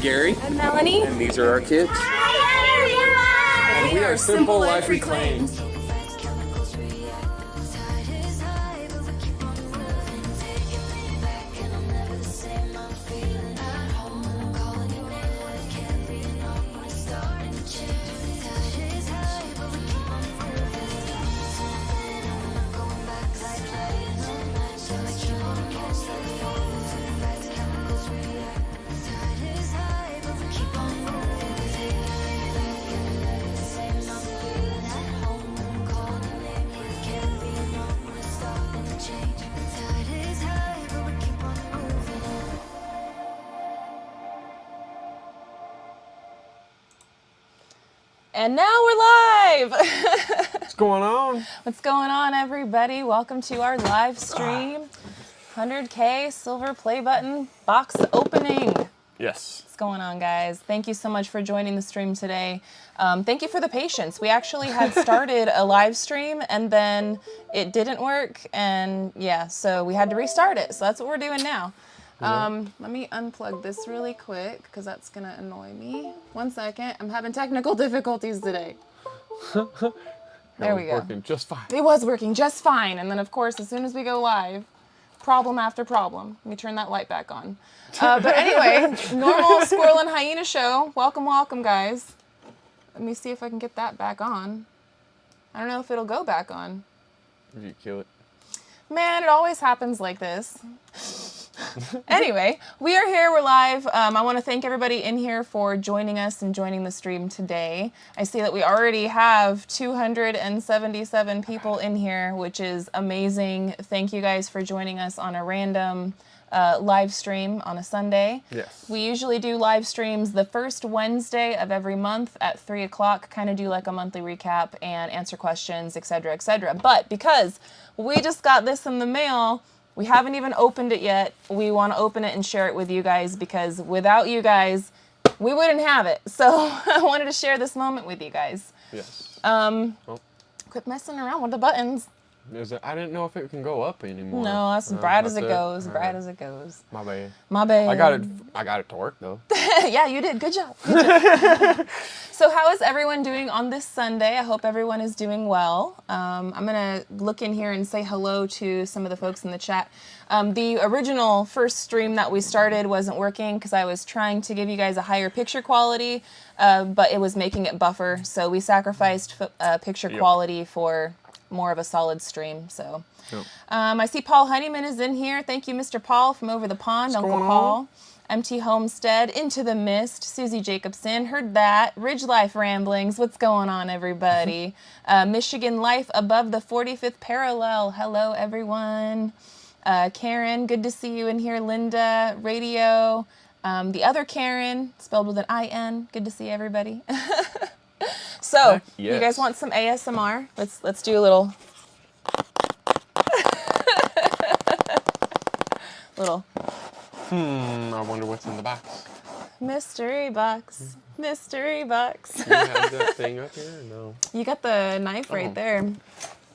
Gary. I'm Melanie. And these are our kids. And we are Simple Life Reclaimed. And now we're live. What's going on? What's going on, everybody? Welcome to our live stream. 100K silver play button box opening. Yes. What's going on, guys? Thank you so much for joining the stream today. Thank you for the patience. We actually had started a live stream and then it didn't work. And yeah, so we had to restart it. So that's what we're doing now. Let me unplug this really quick because that's going to annoy me. 1 second. I'm having technical difficulties today. There we go. Working just fine. It was working just fine. And then, of course, as soon as we go live, problem after problem. Let me turn that light back on. But anyway, normal squirrel and hyena show. Welcome, welcome, guys. Let me see if I can get that back on. I don't know if it'll go back on. Did you kill it? Man, it always happens like this. Anyway, we are here, we're live. I want to thank everybody in here for joining us and joining the stream today. I see that we already have 277 people in here, which is amazing. Thank you guys for joining us on a random live stream on a Sunday. Yes. We usually do live streams the first Wednesday of every month at 3 o'clock, kind of do like a monthly recap and answer questions, etc., etc. But because we just got this in the mail, we haven't even opened it yet. We want to open it and share it with you guys because without you guys, we wouldn't have it. So I wanted to share this moment with you guys. Yes. Quit messing around with the buttons. I didn't know if it can go up anymore. No, that's bright as it goes. All Bright right. as it goes. My bad. My bad. I got it to work though. Yeah, you did. Good job. Good job. So how is everyone doing on this Sunday? I hope everyone is doing well. I'm going to look in here and say hello to some of the folks in the chat. The original first stream that we started wasn't working because I was trying to give you guys a higher picture quality, but it was making it buffer. So we sacrificed picture quality for more of a solid stream. So I see Paul Honeyman is in here. Thank you, Mr. Paul from over the pond. What's Uncle Paul. MT Homestead, Into the Mist, Susie Jacobson, heard that. Ridge Life Ramblings, what's going on, everybody? Michigan Life above the 45th parallel, hello, everyone. Karen, good to see you in here. Linda, Radio. The other Karen, spelled with an I-N, good to see everybody. So, yes. You guys want some ASMR? Let's do a little... little... I wonder what's in the box. Mystery box. Mystery box. Do you have that thing up here? No. You got the knife right there.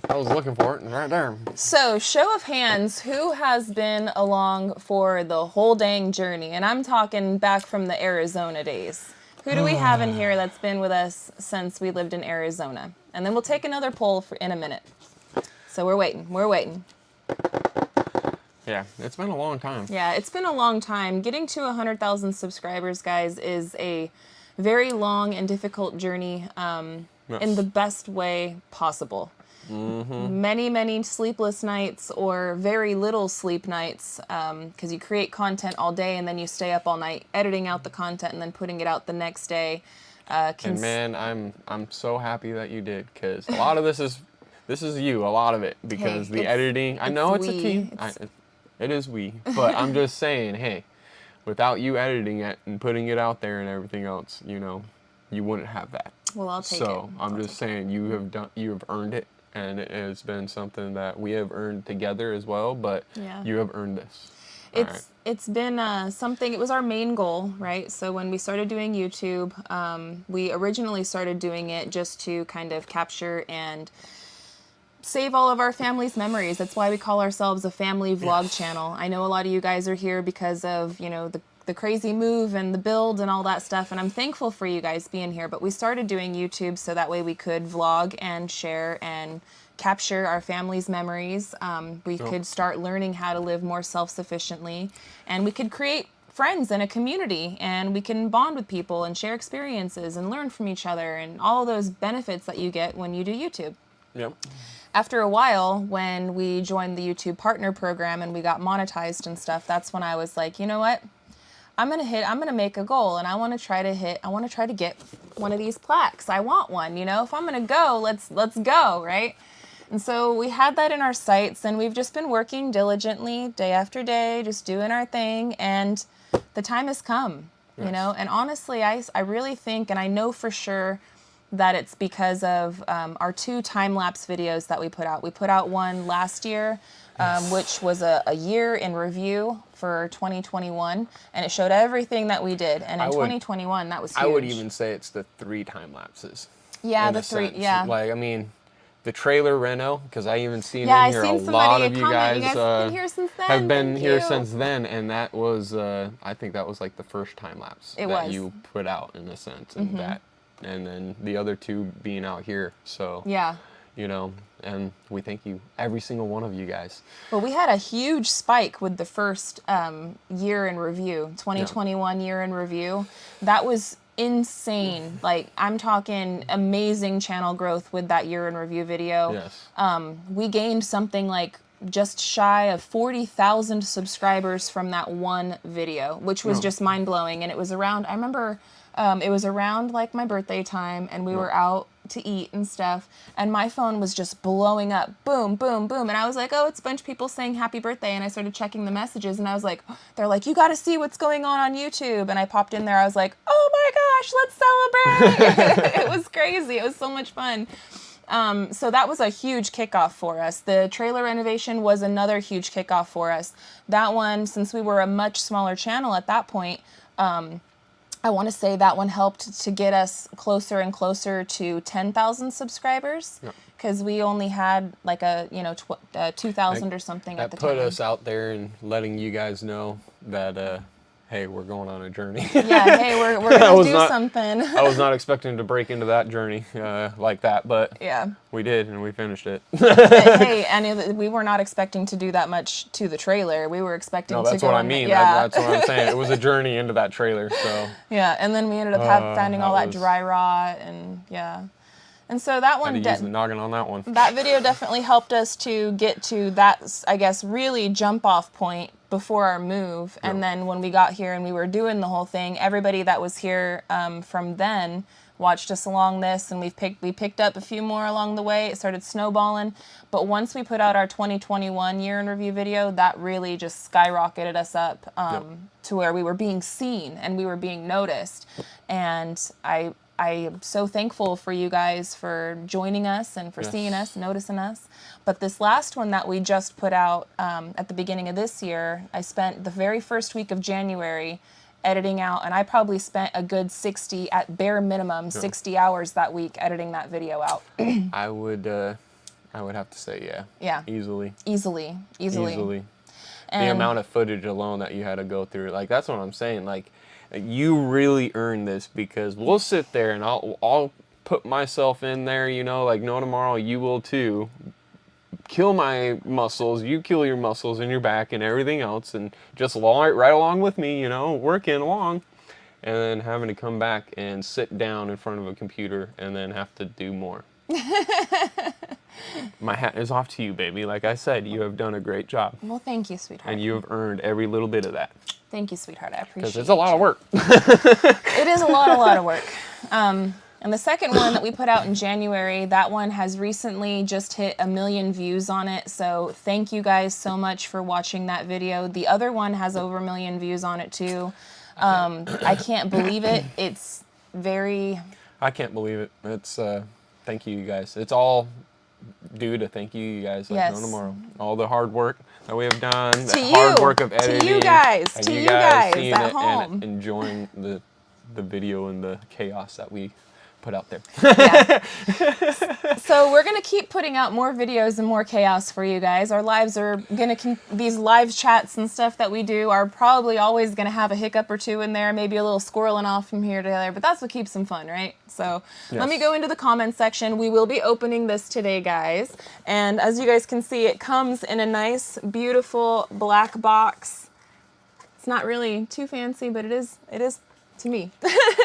I was looking for it, and it's right there. So, show of hands, who has been along for the whole dang journey? And I'm talking back from the Arizona days. Who do we have in here that's been with us since we lived in Arizona? And then we'll take another poll in a minute. So we're waiting. We're waiting. Yeah, it's been a long time. Yeah, it's been a long time. Getting to 100,000 subscribers, guys, is a very long and difficult journey in the best way possible. Mm-hmm. Many, many sleepless nights or very little sleep nights because you create content all day and then you stay up all night editing out the content and then putting it out the next day. And man, I'm so happy that you did because a lot of this is you, a lot of it, because the editing, I know it's a team. It is we, but I'm just saying, hey, without you editing it and putting it out there and everything else, you know, you wouldn't have that. Well, I'll take it. So I'm just saying, you have earned it, and it has been something that we have earned together as well. But you have earned this. It's been something. It was our main goal, right? So when we started doing YouTube, we originally started doing it just to kind of capture and save all of our family's memories. That's why we call ourselves a family vlog channel. I know a lot of you guys are here because of, you know, the crazy move and the build and all that stuff. And I'm thankful for you guys being here. But we started doing YouTube so that way we could vlog and share and capture our family's memories. We could start learning how to live more self-sufficiently, and we could create friends and a community, and we can bond with people and share experiences and learn from each other and all those benefits that you get when you do YouTube. Yep. After a while, when we joined the YouTube Partner Program and we got monetized and stuff, that's when I was like, you know what? I'm gonna make a goal, and I want to try to get one of these plaques. I want one, you know. If I'm gonna go, let's go, right? And so we had that in our sights, and we've just been working diligently day after day, just doing our thing, and the time has come, you know. And honestly, I really think, and I know for sure, that it's because of our 2 time-lapse videos that we put out. We put out one last year, which was a year in review for 2021, and it showed everything that we did. And in 2021, that was huge. I would even say it's the 3 time lapses. Yeah, the 3. Sense. Yeah. Like, I mean, the trailer reno, because I even seen in here a lot of you guys been here since then. have been here since then, and that was I think that was like the first time lapse you put out in a sense, and and then the other 2 being out here. So yeah. You know, and we thank you, every single one of you guys. Well, we had a huge spike with the first year in review, 2021 year in review. That was insane. Like, I'm talking amazing channel growth with that year in review video. Yes. We gained something like just shy of 40,000 subscribers from that one video, which was just mind-blowing. And it was around, I remember it was around like my birthday time, and we were out to eat and stuff, and my phone was just blowing up, boom, boom, boom, and I was like, oh, it's a bunch of people saying happy birthday, and I started checking the messages, and I was like, they're like, you got to see what's going on YouTube, and I popped in there, I was like, oh my gosh, let's celebrate. It was crazy. It was so much fun. So that was a huge kickoff for us. The trailer renovation was another huge kickoff for us. That one, since we were a much smaller channel at that point, I want to say that one helped to get us closer and closer to 10,000 subscribers, because we only had like a 2,000 or something at the time. That put us out there and letting you guys know that hey, we're going on a journey. Yeah, hey, we're gonna do something. I was not expecting to break into that journey like that, but yeah, we did, and we finished it. Hey, and we were not expecting to do that much to the trailer. We were expecting to go. No, that's what I mean. Yeah. That's what I'm saying. It was a journey into that trailer. So yeah, and then we ended up finding all that dry rot, and and so that one. Had to use the noggin on that one. That video definitely helped us to get to that, I guess, really jump off point before our move. And then when we got here and we were doing the whole thing, everybody that was here from then watched us along this, and we picked up a few more along the way. It started snowballing. But once we put out our 2021 year in review video, that really just skyrocketed us up to where we were being seen and we were being noticed. And I am so thankful for you guys for joining us and for seeing us, noticing us. But this last one that we just put out at the beginning of this year, I spent the very first week of January editing out, and I probably spent a good 60, at bare minimum, 60 hours that week editing that video out. I would have to say, yeah. Easily. And the amount of footage alone that you had to go through, like, that's what I'm saying. Like, you really earned this, because we'll sit there and I'll put myself in there, like, no tomorrow, you will too. Kill my muscles, you kill your muscles in your back and everything else, and just right along with me, working along, and then having to come back and sit down in front of a computer and then have to do more. My hat is off to you, baby. Like I said, you have done a great job. Well, thank you, sweetheart. And you have earned every little bit of that. Thank you, sweetheart. I appreciate it. Because it's a lot of work. It is a lot of work. And the second one that we put out in January, that one has recently just hit 1 million views on it. So thank you guys so much for watching that video. The other one has over 1 million views on it too. I can't believe it. It's very... I can't believe it. It's thank you guys. It's all due to thank you guys. Like no tomorrow. All the hard work that we have done. The hard work of editing. To you guys. To you guys seeing at it home. And enjoying the video and the chaos that we put out there. Yeah. So we're going to keep putting out more videos and more chaos for you guys. Our lives are going to, these live chats and stuff that we do are probably always going to have a hiccup or two in there, maybe a little squirreling off from here to there, but that's what keeps them fun, right? So let me go into the comment section. We will be opening this today, guys. And as you guys can see, it comes in a nice, beautiful black box. It's not really too fancy, but it is to me.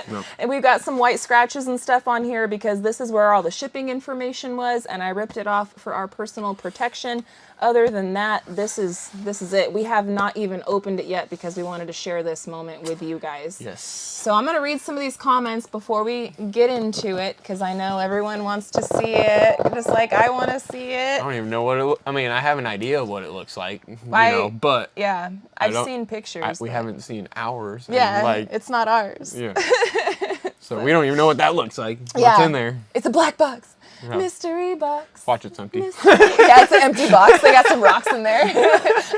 Nope. And we've got some white scratches and stuff on here because this is where all the shipping information was, and I ripped it off for our personal protection. Other than that, this is it. We have not even opened it yet because we wanted to share this moment with you guys. Yes. So I'm going to read some of these comments before we get into it because I know everyone wants to see it, just like I want to see it. I don't even know what it I mean, I have an idea of what it looks like, you know, but... Yeah, I've seen pictures. We haven't seen ours. Yeah, like, it's not ours. Yeah. So we don't even know what that looks like. What's in there? It's a black box. Yeah. Mystery box. Watch, it's empty. Yeah, it's an empty box. They got some rocks in there.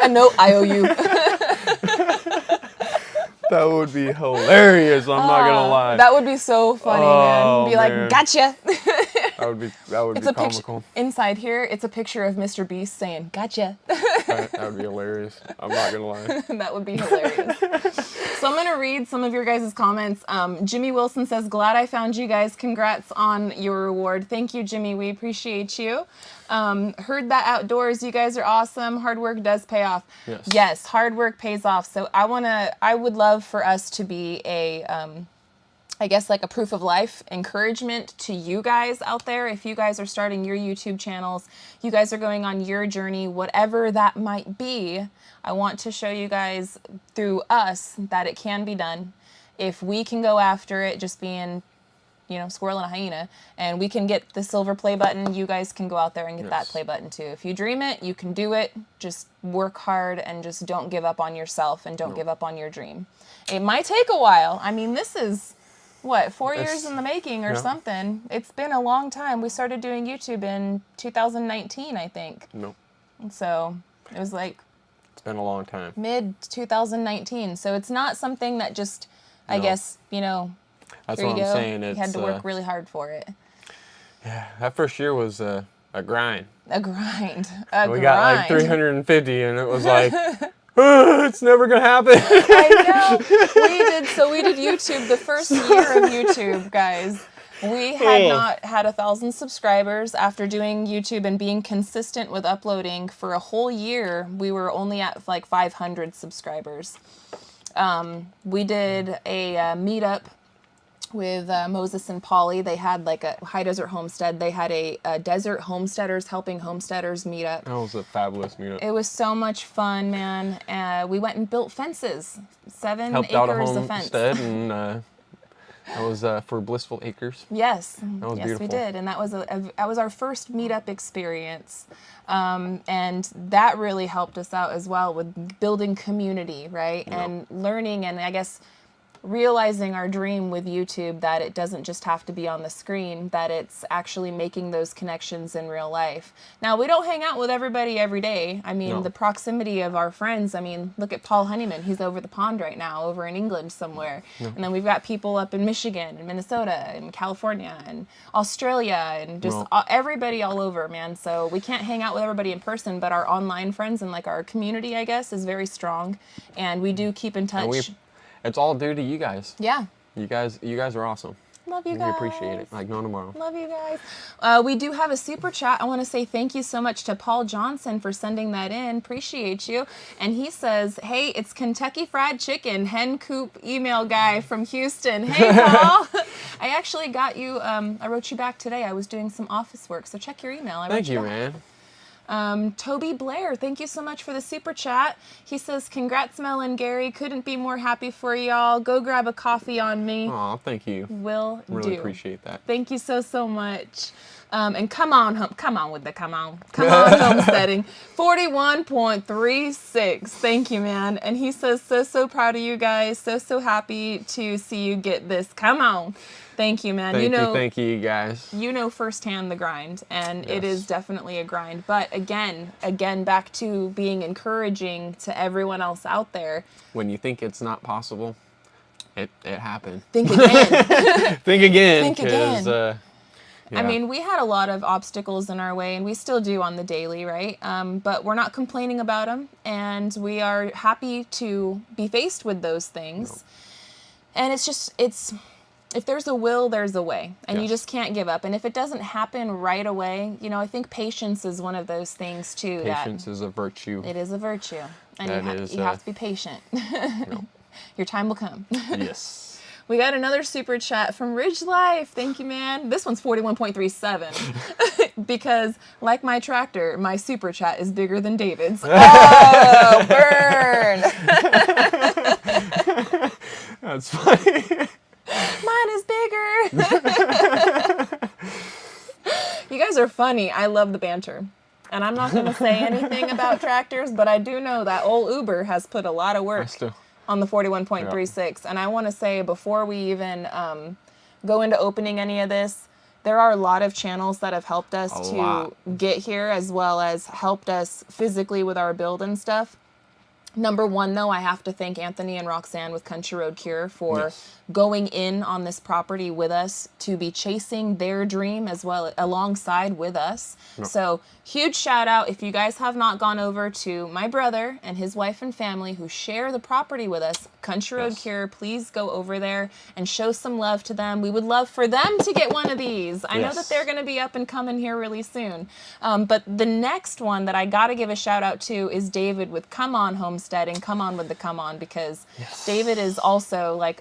A note, IOU. That would be hilarious. I'm not gonna lie. That would be so funny, man. Be like, gotcha. That would be comical. Inside here, it's a picture of Mr. Beast saying, gotcha. That would be hilarious. I'm not gonna lie. That would be hilarious. So I'm gonna read some of your guys' comments. Jimmy Wilson says, glad I found you guys. Congrats on your reward. Thank you, Jimmy. We appreciate you. Heard that outdoors. You guys are awesome. Hard work does pay off. Yes, hard work pays off. So I would love for us to be a, I guess like a proof of life encouragement to you guys out there. If you guys are starting your YouTube channels, you guys are going on your journey, whatever that might be, I want to show you guys through us that it can be done. If we can go after it, just being, you know, squirrel and a hyena, and we can get the silver play button, you guys can go out there and get that play button too. If you dream it, you can do it. Just work hard and just don't give up on yourself and don't give up on your dream. It might take a while. I mean, this is, what, 4 years in the making or something. It's been a long time. We started doing YouTube in 2019, I think. Nope. So it was like... It's been a long time. Mid-2019. So it's not something that just, I guess, you know... That's what I'm saying. You had to work really hard for it. Yeah, that first year was a grind. A grind. We got like 350, and it was like, it's never gonna happen. I know. We did YouTube the first year of YouTube, guys. We had not had 1,000 subscribers after doing YouTube and being consistent with uploading for a whole year. We were only at like 500 subscribers. We did a meetup with Moses and Polly. They had like a High Desert Homestead. They had a Desert Homesteaders Helping Homesteaders meetup. That was a fabulous meetup. It was so much fun, man. We went and built fences, 7 Helped acres out a of fence. homestead, and that was for Blissful Acres. Yes, that was yes, beautiful. we did, and that was our first meetup experience, and that really helped us out as well with building community, right, and learning, and I guess realizing our dream with YouTube, that it doesn't just have to be on the screen, that it's actually making those connections in real life. Now, we don't hang out with everybody every day. I mean, the proximity of our friends, I mean, look at Paul Honeyman. He's over the pond right now, over in England somewhere. And then we've got people up in Michigan and Minnesota and California and Australia and just everybody all over, man. So we can't hang out with everybody in person, but our online friends and like our community, I guess, is very strong. And we do keep in touch. It's all due to you guys. Yeah. You guys are awesome. Love you guys. We appreciate it. Like no tomorrow. Love you guys. We do have a super chat. I want to say thank you so much to Paul Johnson for sending that in. Appreciate you. And he says, hey, it's Kentucky Fried Chicken, hen coop email guy from Houston. Hey, Paul. I actually got you, I wrote you back today. I was doing some office work, so check your email. Thank you, man. Toby Blair, thank you so much for the super chat. He says, congrats, Mel and Gary. Couldn't be more happy for y'all. Go grab a coffee on me. Aw, thank you. Will do. Really appreciate that. Thank you so much. And come on homesteading. 41.36. Thank you, man. And he says, so proud of you guys. So happy to see you get this. Come on. Thank you, man. Thank you, guys. You know firsthand the grind, and it is definitely a grind. But again, back to being encouraging to everyone else out there. When you think it's not possible, it happened. Think again. Think again. Think again. Yeah. I mean, we had a lot of obstacles in our way, and we still do on the daily, right? But we're not complaining about them, and we are happy to be faced with those things. And it's if there's a will, there's a way, and you just can't give up. And if it doesn't happen right away, you know, I think patience is one of those things too. Patience is a virtue. It is a virtue, and you have to be patient. Your time will come. Yes. We got another super chat from Ridge Life. Thank you, man. This one's 41.37 because, like my tractor, my super chat is bigger than David's. Oh, burn! That's funny. Mine is bigger. You guys are funny. I love the banter. And I'm not going to say anything about tractors, but I do know that old Uber has put a lot of work on the 41.36. And I want to say, before we even go into opening any of this, there are a lot of channels that have helped us to get here, as well as helped us physically with our build and stuff. Number one, though, I have to thank Anthony and Roxanne with Country Road Cure for going in on this property with us to be chasing their dream as well alongside with us. So huge shout out. If you guys have not gone over to my brother and his wife and family who share the property with us, Country Road Cure, please go over there and show some love to them. We would love for them to get one of these. I know that they're going to be up and coming here really soon. But the next one that I got to give a shout out to is David with Come On Homestead and Come On with the Come On, because David is also like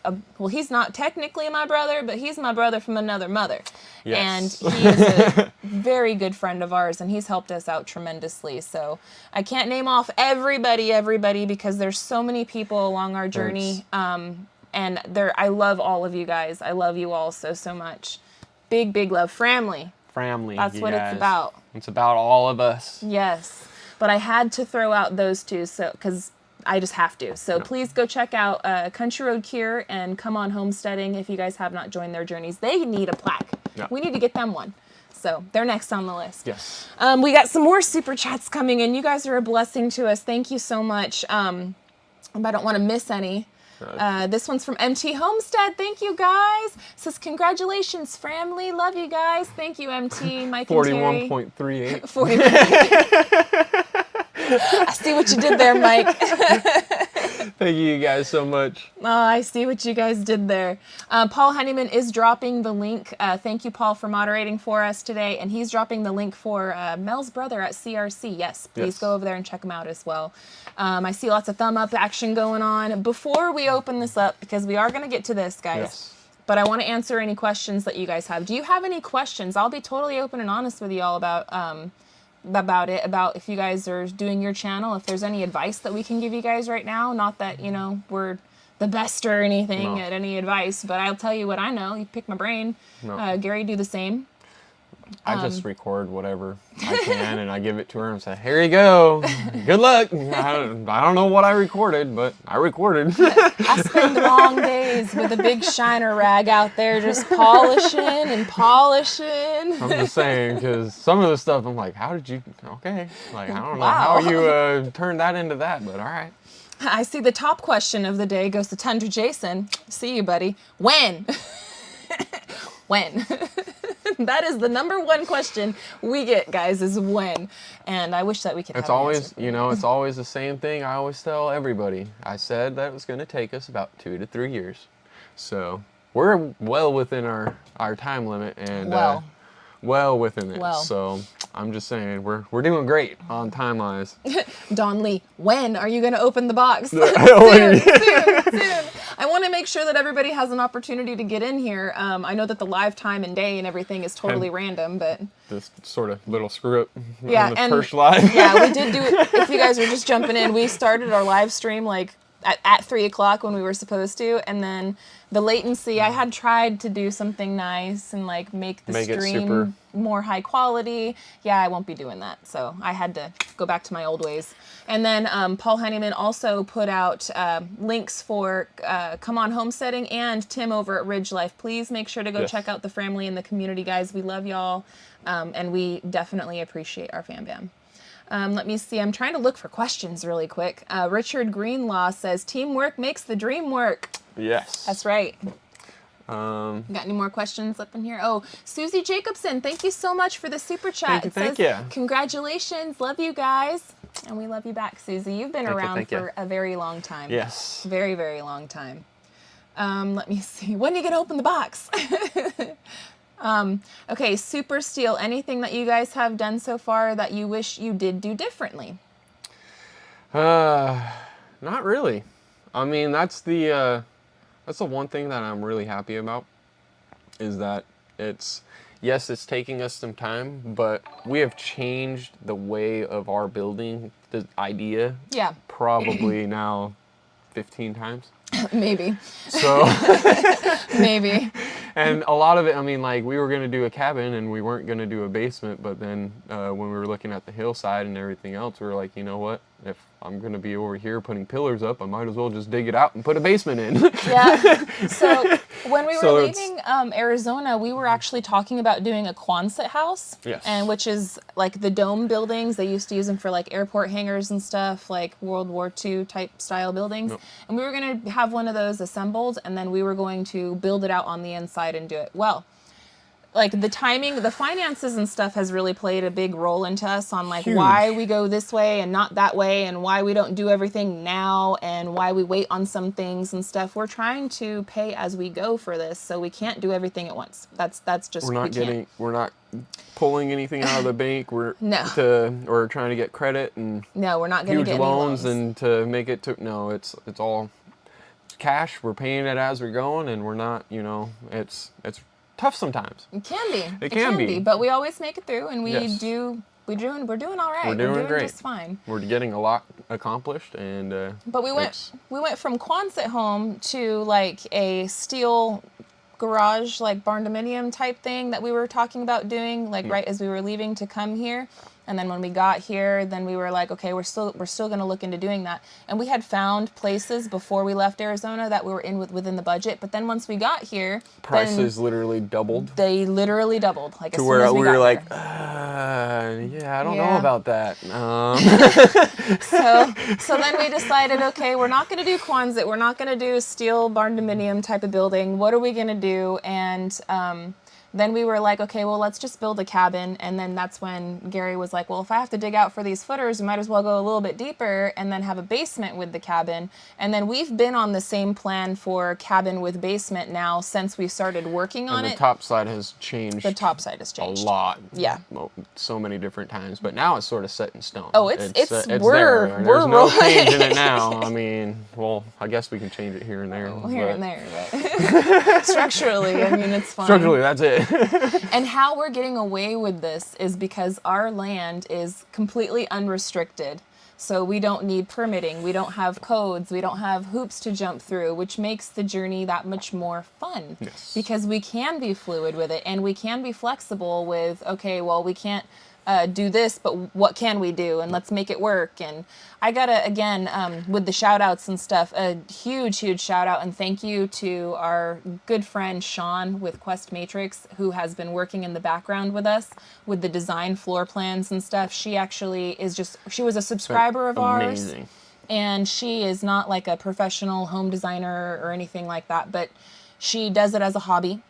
he's not technically my brother, but he's my brother from another mother. And he's a very good friend of ours, and he's helped us out tremendously. So I can't name off everybody, because there's so many people along our journey. And I love all of you guys. I love you all so much. Big love. Family. That's what it's about. It's about all of us. Yes. But I had to throw out those two, because I just have to. So please go check out Country Road Cure and Come On Homesteading if you guys have not joined their journeys. They need a plaque. We need to get them one. So they're next on the list. Yes. We got some more super chats coming in. You guys are a blessing to us. Thank you so much. I don't want to miss any. This one's from MT Homestead. Thank you, guys. Says, congratulations, family. Love you guys. Thank you, MT. Mike and Terry. 41.38. 41. I see what you did there, Mike. Thank you guys so much. Oh, I see what you guys did there. Paul Honeyman is dropping the link. Thank you, Paul, for moderating for us today. And he's dropping the link for Mel's brother at CRC. Yes, please go over there and check him out as well. I see lots of thumb up action going on. Before we open this up, because we are going to get to this, guys, but I want to answer any questions that you guys have. Do you have any questions? I'll be totally open and honest with you all about if you guys are doing your channel, if there's any advice that we can give you guys right now. Not that, you know, we're the best or anything at any advice, but I'll tell you what I know. You pick my brain. Gary, do the same. I just record whatever I can and I give it to her and say, here you go. Good luck. I don't know what I recorded, but I recorded. I spend long days with a big shiner rag out there just polishing and polishing. I'm just saying, because some of the stuff I'm like, how did you, like, I don't know how you turned that into that, but all right. I see the top question of the day goes to Tundra Jason. See you, buddy. When? When? That is the number one question we get, guys, is when. And I wish that we could have It's always, it's always the same thing I always tell everybody. I said that it was going to take us about 2 to 3 years. So we're well within our time limit and well within it. So I'm just saying we're doing great on timelines. Don Lee, when are you going to open the box? soon. I want to make sure that everybody has an opportunity to get in here. I know that the live time and day and everything is totally random, but this sort of little screw up on the and first live. Yeah, we did do it. If you guys are just jumping in, we started our live stream like at 3 o'clock when we were supposed to, and then the latency, I had tried to do something nice and like make the stream more high quality. Yeah, I won't be doing that. So I had to go back to my old ways. And then Paul Honeyman also put out links for Come On Homesteading and Tim over at Ridge Life. Please make sure to go check out the family and the community, guys. We love y'all, and we definitely appreciate our fam bam. Let me see. I'm trying to look for questions really quick. Richard Greenlaw says, teamwork makes the dream work. Yes. That's right. Got any more questions up in here? Oh, Susie Jacobson, thank you so much for the super chat. Thank you. Congratulations, love you guys. And we love you back, Susie. You've been around for a very long time. Yes. Very, very long time. Let me see. When are you going to open the box? Okay, Super Steel, anything that you guys have done so far that you wish you did do differently? Not really. I mean, that's the one thing that I'm really happy about, is that yes, it's taking us some time, but we have changed the way of our building, the idea. Yeah. Probably now 15 times. Maybe. So. Maybe. And a lot of it, I mean, like, we were going to do a cabin and we weren't going to do a basement, but then when we were looking at the hillside and everything else, we were like, you know what? If I'm going to be over here putting pillars up, I might as well just dig it out and put a basement in. Yeah. So when we were leaving Arizona, we were actually talking about doing a Quonset house. Yes. And which is like the dome buildings. They used to use them for like airport hangars and stuff, like World War II type style buildings. Yep. And we were going to have one of those assembled, and then we were going to build it out on the inside and do it. Well, like the timing, the finances and stuff has really played a big role into us on like why we go this way and not that way, and why we don't do everything now, and why we wait on some things and stuff. We're trying to pay as we go for this, so we can't do everything at once. That's just we're not pulling anything out of the bank. We're trying to get credit and we're not going to get huge loans and to make it to it's all cash. We're paying it as we're going, and we're not, it's tough sometimes. It can be. It can be. But we always make it through, and we're doing all right. We're doing great. Just fine. We're getting a lot accomplished, and but we went from Quonset home to like a steel garage, like barn dominium type thing that we were talking about doing, like right as we were leaving to come here. And then when we got here, then we were like, okay, we're still going to look into doing that. And we had found places before we left Arizona that we were within the budget. But then once we got here, prices literally doubled. They literally doubled. Like to as where soon as we were like, I don't know about that. So then we decided, okay, we're not going to do Quonset. We're not going to do steel barn dominium type of building. What are we going to do? And then we were like, okay, well, let's just build a cabin. And then that's when Gary was like, well, if I have to dig out for these footers, we might as well go a little bit deeper and then have a basement with the cabin. And then we've been on the same plan for cabin with basement now since we started working on it. The top side has changed. The top side has changed. A lot. Yeah. So many different times. But now it's sort of set in stone. Oh, it's we're there. There's no changing it now. I mean, well, I guess we can change it here and there. Here and there, but structurally, I mean, it's fine. Structurally, that's it. And how we're getting away with this is because our land is completely unrestricted. So we don't need permitting, we don't have codes, we don't have hoops to jump through, which makes the journey that much more fun. Yes. Because we can be fluid with it, and we can be flexible with, okay, well, we can't do this, but what can we do? And let's make it work. And I gotta, again, with the shout outs and stuff, a huge shout out and thank you to our good friend Sean with Quest Matrix, who has been working in the background with us with the design floor plans and stuff. She actually she was a subscriber of ours. Amazing. And she is not like a professional home designer or anything like that, but she does it as a hobby.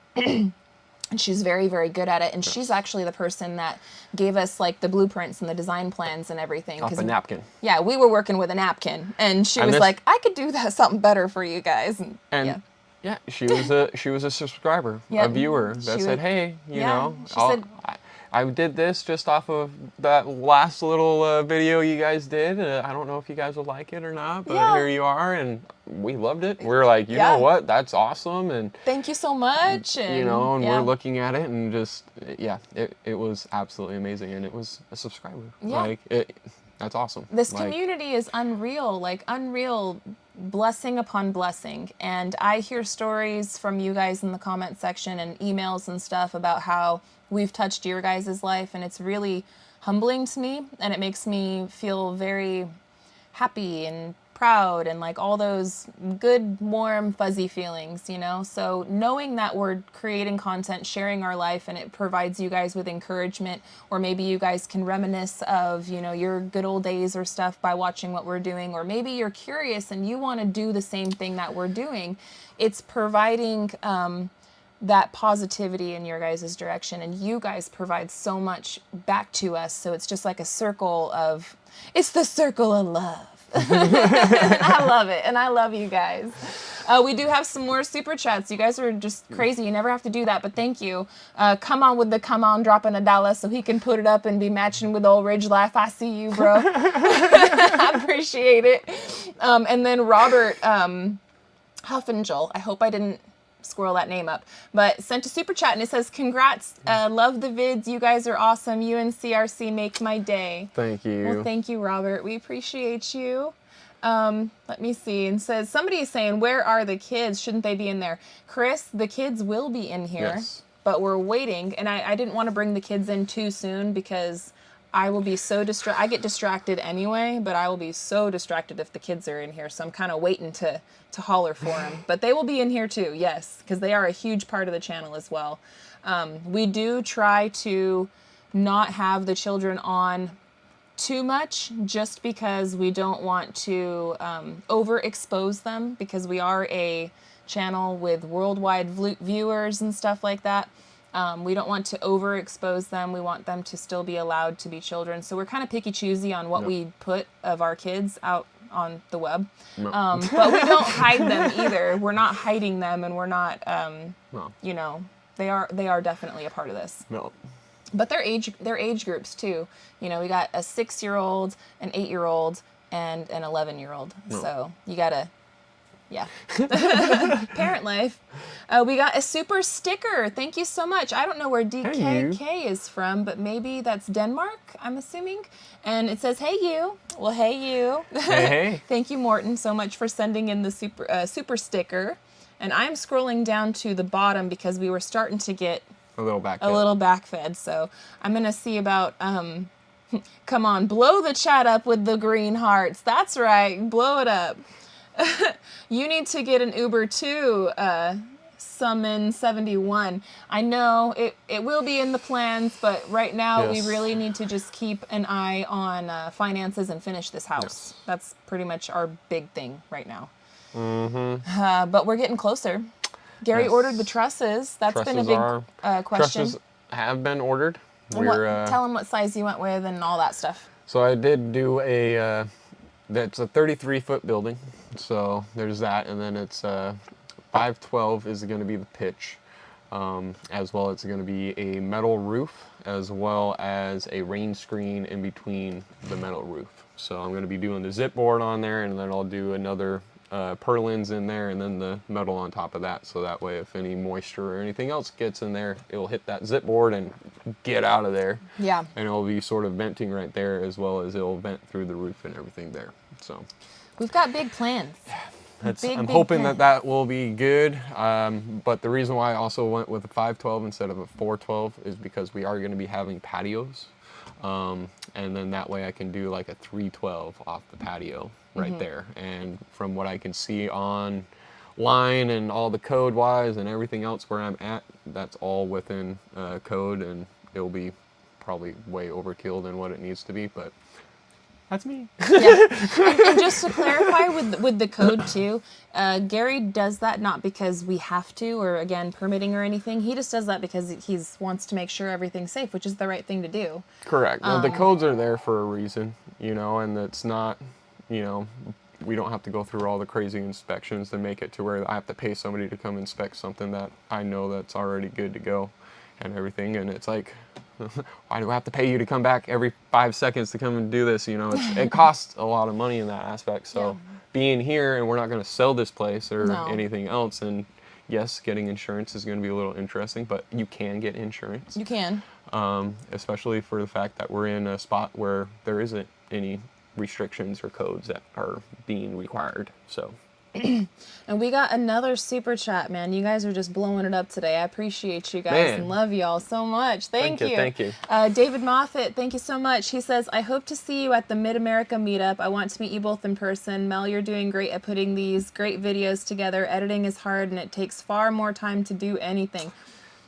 And she's very, very good at it. And she's actually the person that gave us like the blueprints and the design plans and everything. Off a napkin. Yeah, we were working with a napkin. And she was like, I could do that something better for you guys. And yeah, she was a subscriber, a viewer that said, hey, you know, I did this just off of that last little video you guys did. I don't know if you guys will like it or not, but here you are, and we loved it. We're like, you know what? That's awesome, and thank you so much. And, we're looking at it, and just it was absolutely amazing, and it was a subscriber. Yeah. That's awesome. This community is unreal, unreal blessing upon blessing. And I hear stories from you guys in the comment section and emails and stuff about how we've touched your guys' life, and it's really humbling to me, and it makes me feel very happy and proud and like all those good, warm, fuzzy feelings, you know? So knowing that we're creating content, sharing our life, and it provides you guys with encouragement, or maybe you guys can reminisce of, you know, your good old days or stuff by watching what we're doing, or maybe you're curious and you want to do the same thing that we're doing. It's providing that positivity in your guys' direction, and you guys provide so much back to us. So it's just like a circle of, it's the circle of love. And I love it, and I love you guys. We do have some more super chats. You guys are just crazy. You never have to do that, but thank you. Come on with the come on, dropping $1 so he can put it up and be matching with old Ridge Life. I see you, bro. I appreciate it. And then Robert Huffingel, I hope I didn't squirrel that name up, but sent a super chat and it says, congrats, love the vids, you guys are awesome, you and CRC make my day. Thank you. Well, thank you, Robert, we appreciate you. Let me see, and says, somebody is saying, where are the kids, shouldn't they be in there? Chris, the kids will be in here, yes, but we're waiting, and I didn't want to bring the kids in too soon because I will be so I get distracted anyway, but I will be so distracted if the kids are in here. So I'm kind of waiting to holler for them. But they will be in here too, yes, because they are a huge part of the channel as well. We do try to not have the children on too much just because we don't want to overexpose them, because we are a channel with worldwide viewers and stuff like that. We don't want to overexpose them. We want them to still be allowed to be children. So we're kind of picky choosy on what we put of our kids out on the web. But we don't hide them either. We're not hiding them, and we're not, you know, they are definitely a part of this. No. But they're age groups too. You know, we got a 6-year-old, an 8-year-old, and an 11-year-old. No. So you gotta, yeah. Parent life. We got a super sticker. Thank you so much. I don't know where DKK is from, but maybe that's Denmark, I'm assuming. And it says, hey, you. Well, hey, you. Hey. Thank you, Morton, so much for sending in the super sticker. And I'm scrolling down to the bottom because we were starting to get a little backfed. So I'm going to see about, come on, blow the chat up with the green hearts. That's right. Blow it up. You need to get an Uber too, Summon 71. I know it will be in the plans, but right now we really need to just keep an eye on finances and finish this house. Yes. That's pretty much our big thing right now. Mm-hmm. But we're getting closer. Gary ordered the trusses. That's been a big question. Trusses have been ordered. Tell them what size you went with and all that stuff. So I did do that's a 33-foot building. So there's that, and then it's 512 is going to be the pitch, as well it's going to be a metal roof, as well as a rain screen in between the metal roof. So I'm going to be doing the zip board on there, and then I'll do another purlins in there, and then the metal on top of that, so that way if any moisture or anything else gets in there, it'll hit that zip board and get out of there. Yeah. And it'll be sort of venting right there, as well as it'll vent through the roof and everything there. So we've got big plans. I'm hoping that will be good. But the reason why I also went with a 512 instead of a 412 is because we are going to be having patios. And then that way I can do like a 312 off the patio right there. And from what I can see online and all the code wise and everything else where I'm at, that's all within code, and it'll be probably way overkill than what it needs to be, but that's me. Yeah. And just to clarify with the code too, Gary does that not because we have to, or again, permitting or anything. He just does that because he wants to make sure everything's safe, which is the right thing to do. Correct. Well, the codes are there for a reason, you know, and it's not, you know, we don't have to go through all the crazy inspections to make it to where I have to pay somebody to come inspect something that I know that's already good to go and everything. And it's like, why do I have to pay you to come back every 5 seconds to come and do this? You know, it costs a lot of money in that aspect. So being here, and we're not going to sell this place or anything else. And yes, getting insurance is going to be a little interesting, but you can get insurance. You can. Especially for the fact that we're in a spot where there isn't any restrictions or codes that are being required. So And we got another super chat, man. You guys are just blowing it up today. I appreciate you guys Man. and love y'all so much. Thank you. Thank you. David Moffat, thank you so much. He says, I hope to see you at the Mid-America meetup. I want to meet you both in person. Mel, you're doing great at putting these great videos together. Editing is hard and it takes far more time to do anything.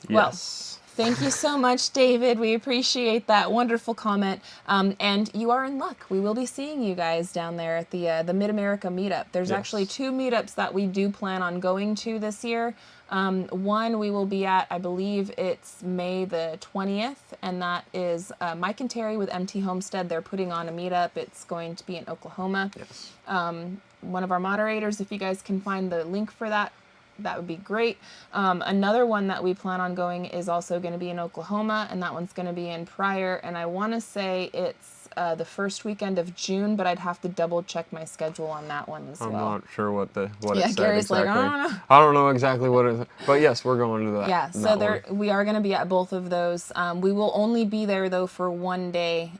Yes. Thank you so much, David. We appreciate that wonderful comment. And you are in luck. We will be seeing you guys down there at the Mid-America meetup. There's actually 2 meetups that we do plan on going to this year. One we will be at, I believe it's May the 20th, and that is Mike and Terry with MT Homestead. They're putting on a meetup. It's going to be in Oklahoma. Yes. One of our moderators, if you guys can find the link for that, that would be great. Another one that we plan on going is also going to be in Oklahoma, and that one's going to be in Pryor. And I want to say it's the first weekend of June, but I'd have to double check my schedule on that one as well. I'm not sure what it said Gary's exactly. like, I don't know. I don't know exactly what it is, but yes, we're going to that. Yeah, so we are going to be at both of those. We will only be there though for one day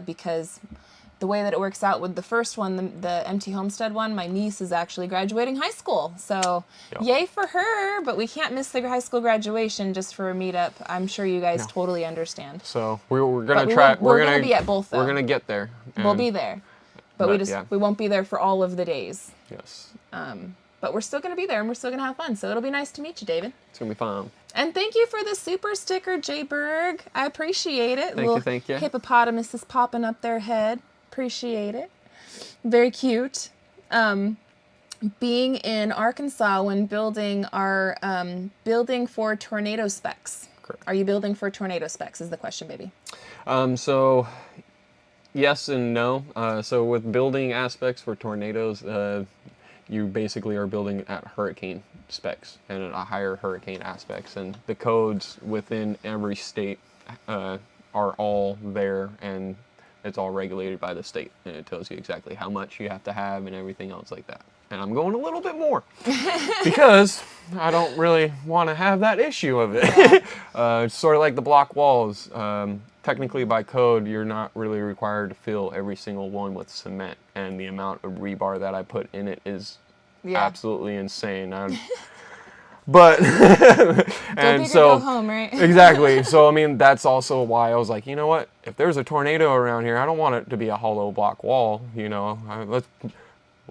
because the way that it works out with the first one, the MT Homestead one, my niece is actually graduating high school. So yay for her, but we can't miss the high school graduation just for a meetup. I'm sure you guys totally understand. So we're going to try. We're going to be at both though. We're going to get there. We'll be there. But we won't be there for all of the days. Yes. But we're still going to be there and we're still going to have fun. So it'll be nice to meet you, David. It's going to be fun. And thank you for the super sticker, Jay Berg. I appreciate it. Thank you. Hippopotamus is popping up their head. Appreciate it. Very cute. Being in Arkansas when building our building for tornado specs. Correct. Are you building for tornado specs is the question, baby. So yes and no. So with building aspects for tornadoes, you basically are building at hurricane specs and a higher hurricane aspects, and the codes within every state are all there, and it's all regulated by the state, and it tells you exactly how much you have to have and everything else like that. And I'm going a little bit more because I don't really want to have that issue of it. It's sort of like the block walls. Technically by code, you're not really required to fill every single one with cement, and the amount of rebar that I put in it is absolutely insane. But and so go home, right? Exactly. So I mean, that's also why I was like, you know what? If there's a tornado around here, I don't want it to be a hollow block wall. You know, let's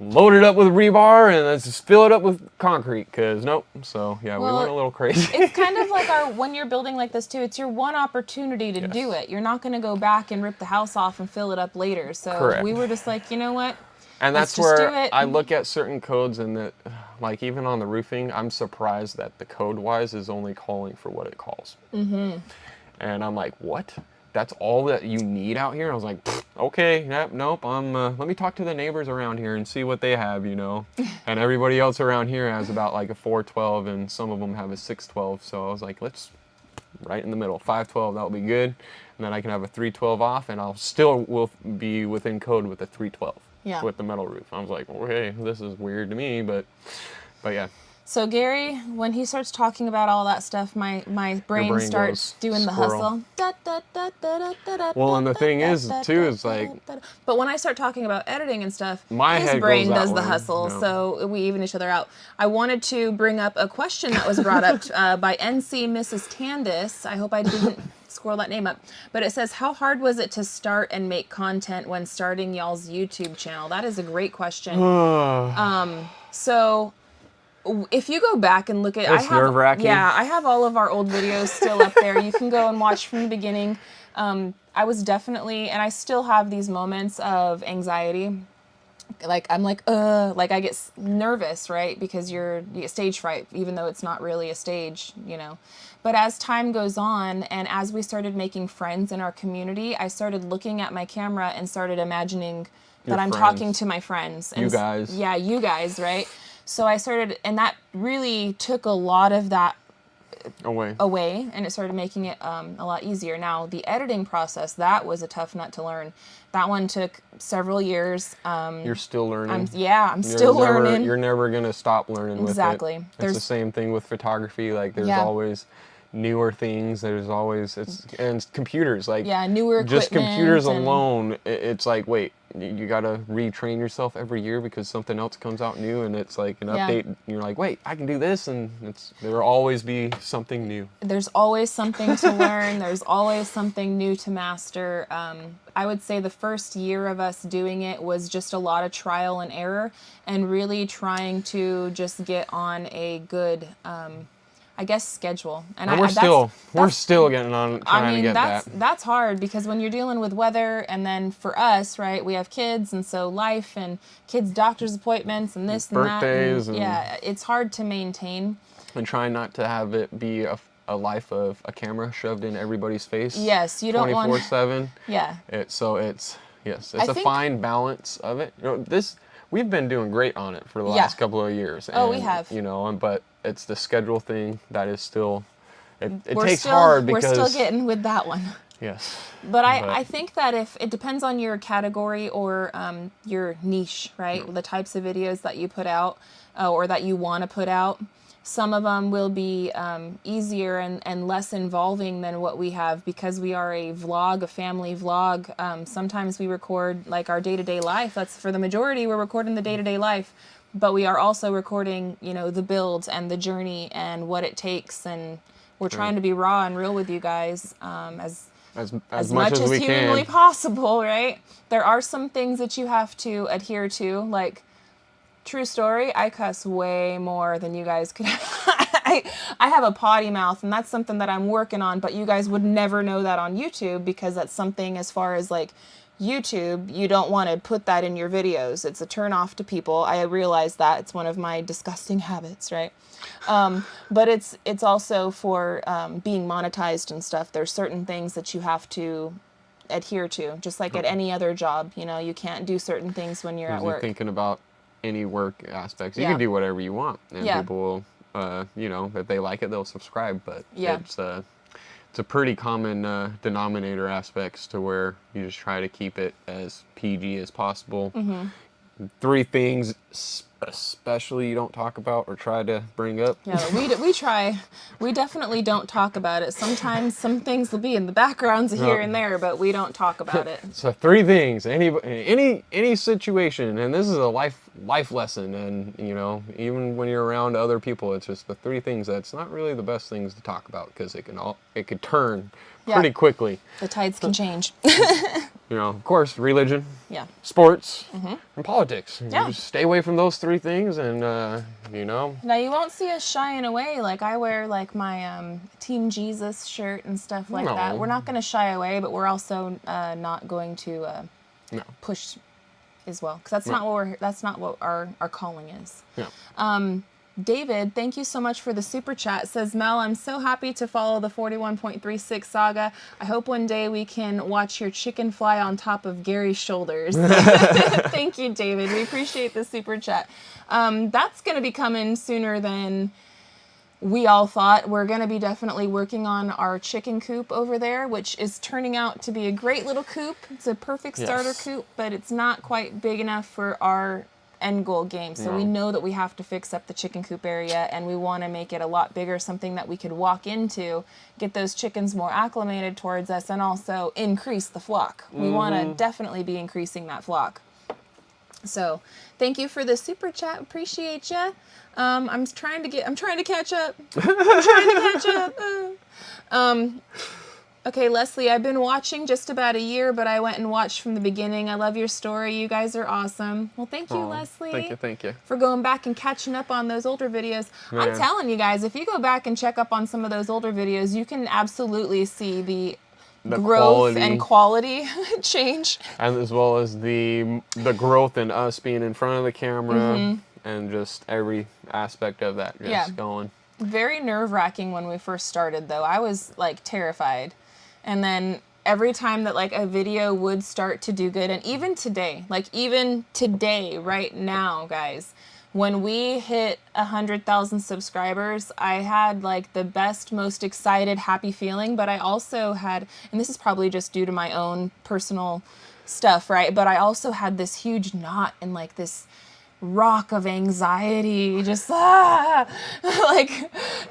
load it up with rebar and let's just fill it up with concrete. Cause nope. So yeah, we went a little crazy. It's kind of like when you're building like this too. It's your one opportunity to do it. You're not going to go back and rip the house off and fill it up later. So we were just like, you know what? And that's where I look at certain codes, and that, like even on the roofing, I'm surprised that the code-wise is only calling for what it calls. Mm-hmm. And I'm like, what? That's all that you need out here? I was like, okay, nope. Let me talk to the neighbors around here and see what they have, you know. And everybody else around here has about like a 412, and some of them have a 612. So I was like, let's right in the middle, 512. That'll be good. And then I can have a 312 off, and I'll will be within code with a 312. Yeah. With the metal roof. I was like, okay, this is weird to me, but yeah. So Gary, when he starts talking about all that stuff, my brain starts doing the hustle. Well, and the thing is, too, is like... But when I start talking about editing and stuff, his brain does the hustle, so we even each other out. I wanted to bring up a question that was brought up by NC Mrs. Tandis. I hope I didn't scroll that name up. But it says, how hard was it to start and make content when starting y'all's YouTube channel? That is a great question. So if you go back and look at, nerve-wracking. Yeah, I have all of our old videos still up there. You can go and watch from the beginning. I was definitely, and I still have these moments of anxiety. Like I'm like I get nervous, right? Because you get stage fright, even though it's not really a stage, you know. But as time goes on, and as we started making friends in our community, I started looking at my camera and started imagining that I'm talking to my friends. And you guys. Yeah, you guys, right? So I started, and that really took a lot of that away, and it started making it a lot easier. Now, the editing process, that was a tough nut to learn. That one took several years. You're still learning. I'm still learning. You're never going to stop learning with it. Exactly. It's the same thing with photography. Like, there's always newer things. There's always, and computers. Like, newer equipment. Just computers alone, it's like, wait, you gotta retrain yourself every year because something else comes out new, and it's like an update. And you're like, wait, I can do this, and there will always be something new. There's always something to learn. There's always something new to master. I would say the first year of us doing it was just a lot of trial and error, and really trying to just get on a good, I guess, schedule. And we're still getting on trying to get that. That's hard because when you're dealing with weather, and then for us, right, we have kids, and so life and kids' doctor's appointments and this and birthdays, that. Yeah, it's hard to maintain. And trying not to have it be a life of a camera shoved in everybody's face. Yes, you don't want 24/7. Yeah. It's a fine balance of it. We've been doing great on it for the last couple of years. Oh, we have. But it's the schedule thing that is still, it takes hard because... We're still getting with that one. Yes. But I think that if it depends on your category or your niche, right? The types of videos that you put out or that you want to put out. Some of them will be easier and less involving than what we have because we are a family vlog. Sometimes we record like our day-to-day life. That's for the majority, we're recording the day-to-day life. But we are also recording, the builds and the journey and what it takes. And we're trying to be raw and real with you guys as much as humanly possible, right? There are some things that you have to adhere to, like... True story, I cuss way more than you guys could. I have a potty mouth, and that's something that I'm working on, but you guys would never know that on YouTube because that's something as far as like YouTube, you don't want to put that in your videos. It's a turn off to people. I realize that. It's one of my disgusting habits, right? But it's also for being monetized and stuff. There's certain things that you have to adhere to, just like at any other job. You can't do certain things when you're at work. You're thinking about any work aspects. You can do whatever you want, and people will, if they like it, they'll subscribe. But it's a pretty common denominator aspects to where you just try to keep it as PG as possible. 3 things especially you don't talk about or try to bring up. Yeah, we try. We definitely don't talk about it. Sometimes some things will be in the backgrounds here and there, but we don't talk about it. So 3 things, any situation, and this is a life lesson, and even when you're around other people, it's just the 3 things that's not really the best things to talk about because it could turn pretty quickly. The tides can change. Of course, religion, sports, and politics. You just stay away from those 3 things, and Now you won't see us shying away. Like I wear like my Team Jesus shirt and stuff like that. We're not going to shy away, but we're also not going to push as well, because that's not what our calling is. Yeah. David, thank you so much for the super chat. Says, Mel, I'm so happy to follow the 41.36 saga. I hope one day we can watch your chicken fly on top of Gary's shoulders. Thank you, David. We appreciate the super chat. That's going to be coming sooner than we all thought. We're going to be definitely working on our chicken coop over there, which is turning out to be a great little coop. It's a perfect starter coop, but it's not quite big enough for our end goal game. So we know that we have to fix up the chicken coop area, and we want to make it a lot bigger, something that we could walk into, get those chickens more acclimated towards us, and also increase the flock. We want to definitely be increasing that flock. So thank you for the super chat. Appreciate you. I'm trying to catch up. Okay, Leslie, I've been watching just about a year, but I went and watched from the beginning. I love your story. You guys are awesome. Well, thank you, Leslie. Thank you. For going back and catching up on those older videos. Man. I'm telling you guys, if you go back and check up on some of those older videos, you can absolutely see the growth and quality change. And as well as the growth in us being in front of the camera and just every aspect of that just going. Very nerve-wracking when we first started, though. I was, terrified. And then every time that, a video would start to do good, and even today, right now, guys, when we hit 100,000 subscribers, I had, the best, most excited, happy feeling, but I also had, and this is probably just due to my own personal stuff, right? But I also had this huge knot in, this rock of anxiety, just now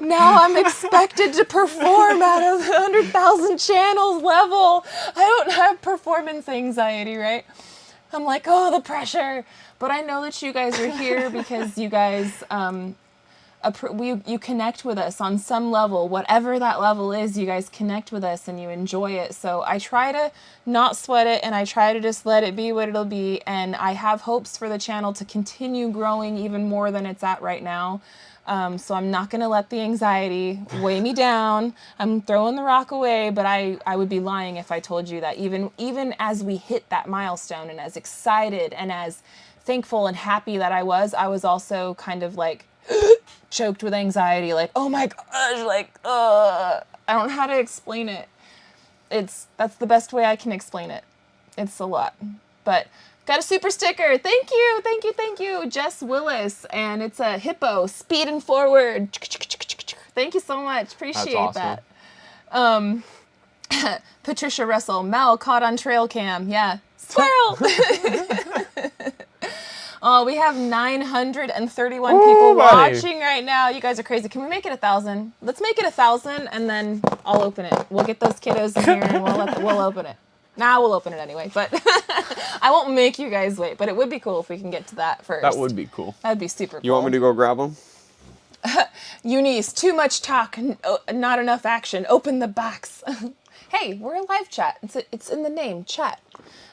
I'm expected to perform at a 100,000 channels level. I don't have performance anxiety, right? I'm like, oh, the pressure. But I know that you guys are here because you guys, you connect with us on some level, whatever that level is, you guys connect with us and you enjoy it. So I try to not sweat it and I try to just let it be what it'll be. And I have hopes for the channel to continue growing even more than it's at right now. So I'm not going to let the anxiety weigh me down. I'm throwing the rock away, but I would be lying if I told you that even as we hit that milestone and as excited and as thankful and happy that I was also kind of like choked with anxiety, like, oh my gosh, like, I don't know how to explain it. That's the best way I can explain it. It's a lot, but got a super sticker. Thank you, thank you, thank you. Jess Willis, and it's a hippo speeding forward. Thank you so much. Appreciate that. Patricia Russell, Mel caught on trail cam. Yeah, squirrel. Oh, we have 931 people watching right now. You guys are crazy. Can we make it 1,000? Let's make it 1,000, and then I'll open it. We'll get those kiddos in here, and we'll open it. We'll open it anyway, but I won't make you guys wait, but it would be cool if we can get to that first. That would be cool. That'd be super cool. You want me to go grab them? Eunice, too much talk, not enough action. Open the box. Hey, we're in live chat. It's in the name, chat.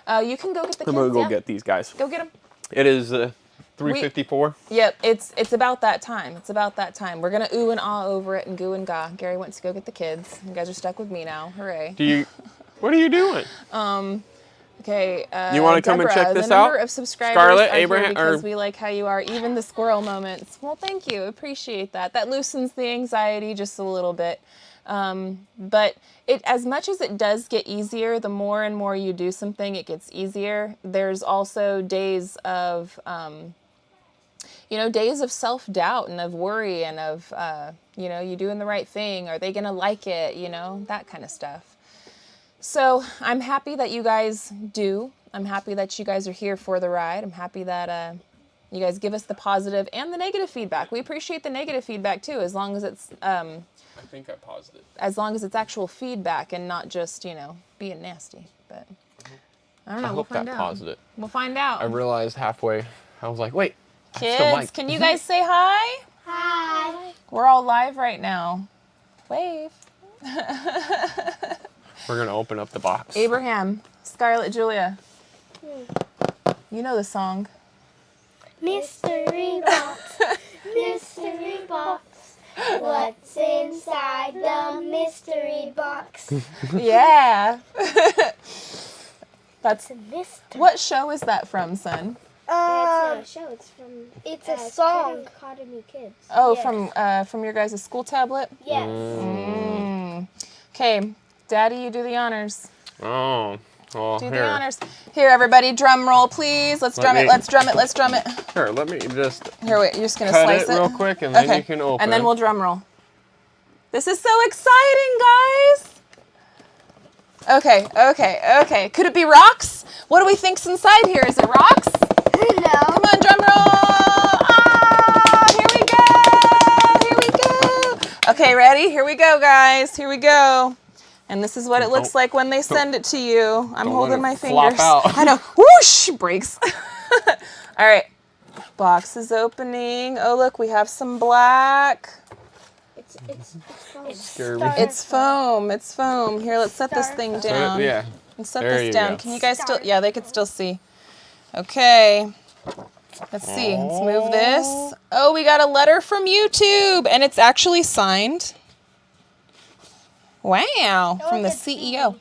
You can go get the kids. I'm going to go get these guys. Go get them. It is 3:54. Yep, it's about that time. It's about that time. We're going to ooh and ah over it and goo and ga. Gary went to go get the kids. You guys are stuck with me now. Hooray. What are you doing? Okay. You want to come and check this the out? number of subscribers Scarlett, are Abraham, here because we like how you are. Even the squirrel moments. Well, thank you. Appreciate that. That loosens the anxiety just a little bit. But as much as it does get easier, the more and more you do something, it gets easier. There's also days of, days of self-doubt and of worry and of, you doing the right thing. Are they going to like it? That kind of stuff. So I'm happy that you guys do. I'm happy that you guys are here for the ride. I'm happy that you guys give us the positive and the negative feedback. We appreciate the negative feedback too, as long as it's I think I paused it. As long as it's actual feedback and not just being nasty. But I don't know. We'll find out. Paused it. We'll find out. I realized halfway. I was like, wait. Kids, can you guys say hi? Hi. We're all live right now. Wave. We're going to open up the box. Abraham, Scarlett, Julia. You know the song. Mystery box, mystery box. What's inside the mystery box? Yeah. That's a mystery. What show is that from, son? It's not a show. It's a song. Academy Kids. Oh, yes. From your guys' school tablet? Yes. Okay, Daddy, you do the honors. Oh. Well, do the honors. Here, everybody, drum roll, please. Let's drum it. Let's drum it. Let's drum it. Here, let me just. Here, wait. You're just gonna cut slice it real quick, and then you can open. And then we'll drum roll. This is so exciting, guys. Okay. Could it be rocks? What do we think's inside here? Is it rocks? No. Come on, drum roll. Here we go. Okay, ready? Here we go, guys. Here we go. And this is what it looks like when they send it to you. I'm holding my fingers. Flop out. I know. Whoosh! Breaks. All right. Box is opening. Oh, look, we have some black. It's foam. It's foam. Here, let's set this thing down. Yeah. Let's set this down. Can you guys still? Yeah, they could still see. Okay. Let's see. Let's move this. Oh, we got a letter from YouTube, and it's actually signed. Wow, from the CEO.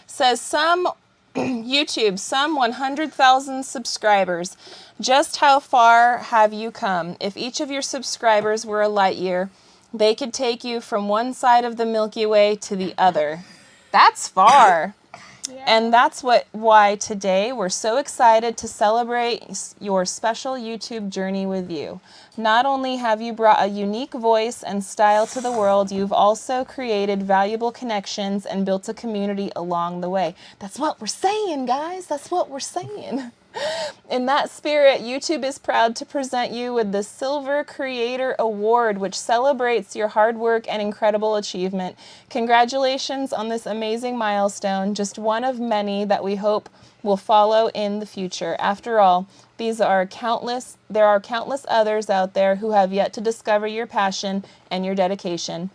Says some 100,000 subscribers. Just how far have you come? If each of your subscribers were a light year, they could take you from one side of the Milky Way to the other. That's far. Yeah. And that's why today we're so excited to celebrate your special YouTube journey with you. Not only have you brought a unique voice and style to the world, you've also created valuable connections and built a community along the way. That's what we're saying, guys. That's what we're saying. In that spirit, YouTube is proud to present you with the Silver Creator Award, which celebrates your hard work and incredible achievement. Congratulations on this amazing milestone, just one of many that we hope will follow in the future. After all, there are countless others out there who have yet to discover your passion and your dedication.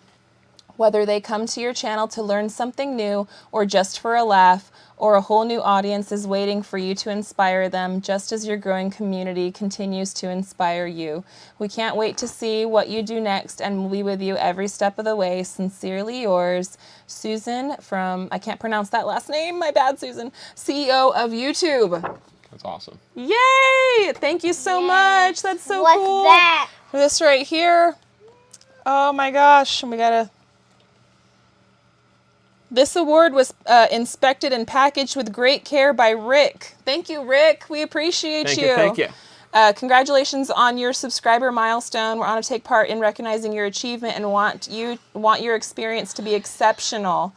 Whether they come to your channel to learn something new or just for a laugh, or a whole new audience is waiting for you to inspire them, just as your growing community continues to inspire you. We can't wait to see what you do next, and we'll be with you every step of the way. Sincerely yours, Susan from, I can't pronounce that last name, my bad, Susan, CEO of YouTube. That's awesome. Yay! Thank you so much. That's so cool. What's that? This right here. Oh my gosh, we gotta... This award was inspected and packaged with great care by Rick. Thank you, Rick. We appreciate you. Thank you. Congratulations on your subscriber milestone. We're honored to take part in recognizing your achievement and want your experience to be exceptional.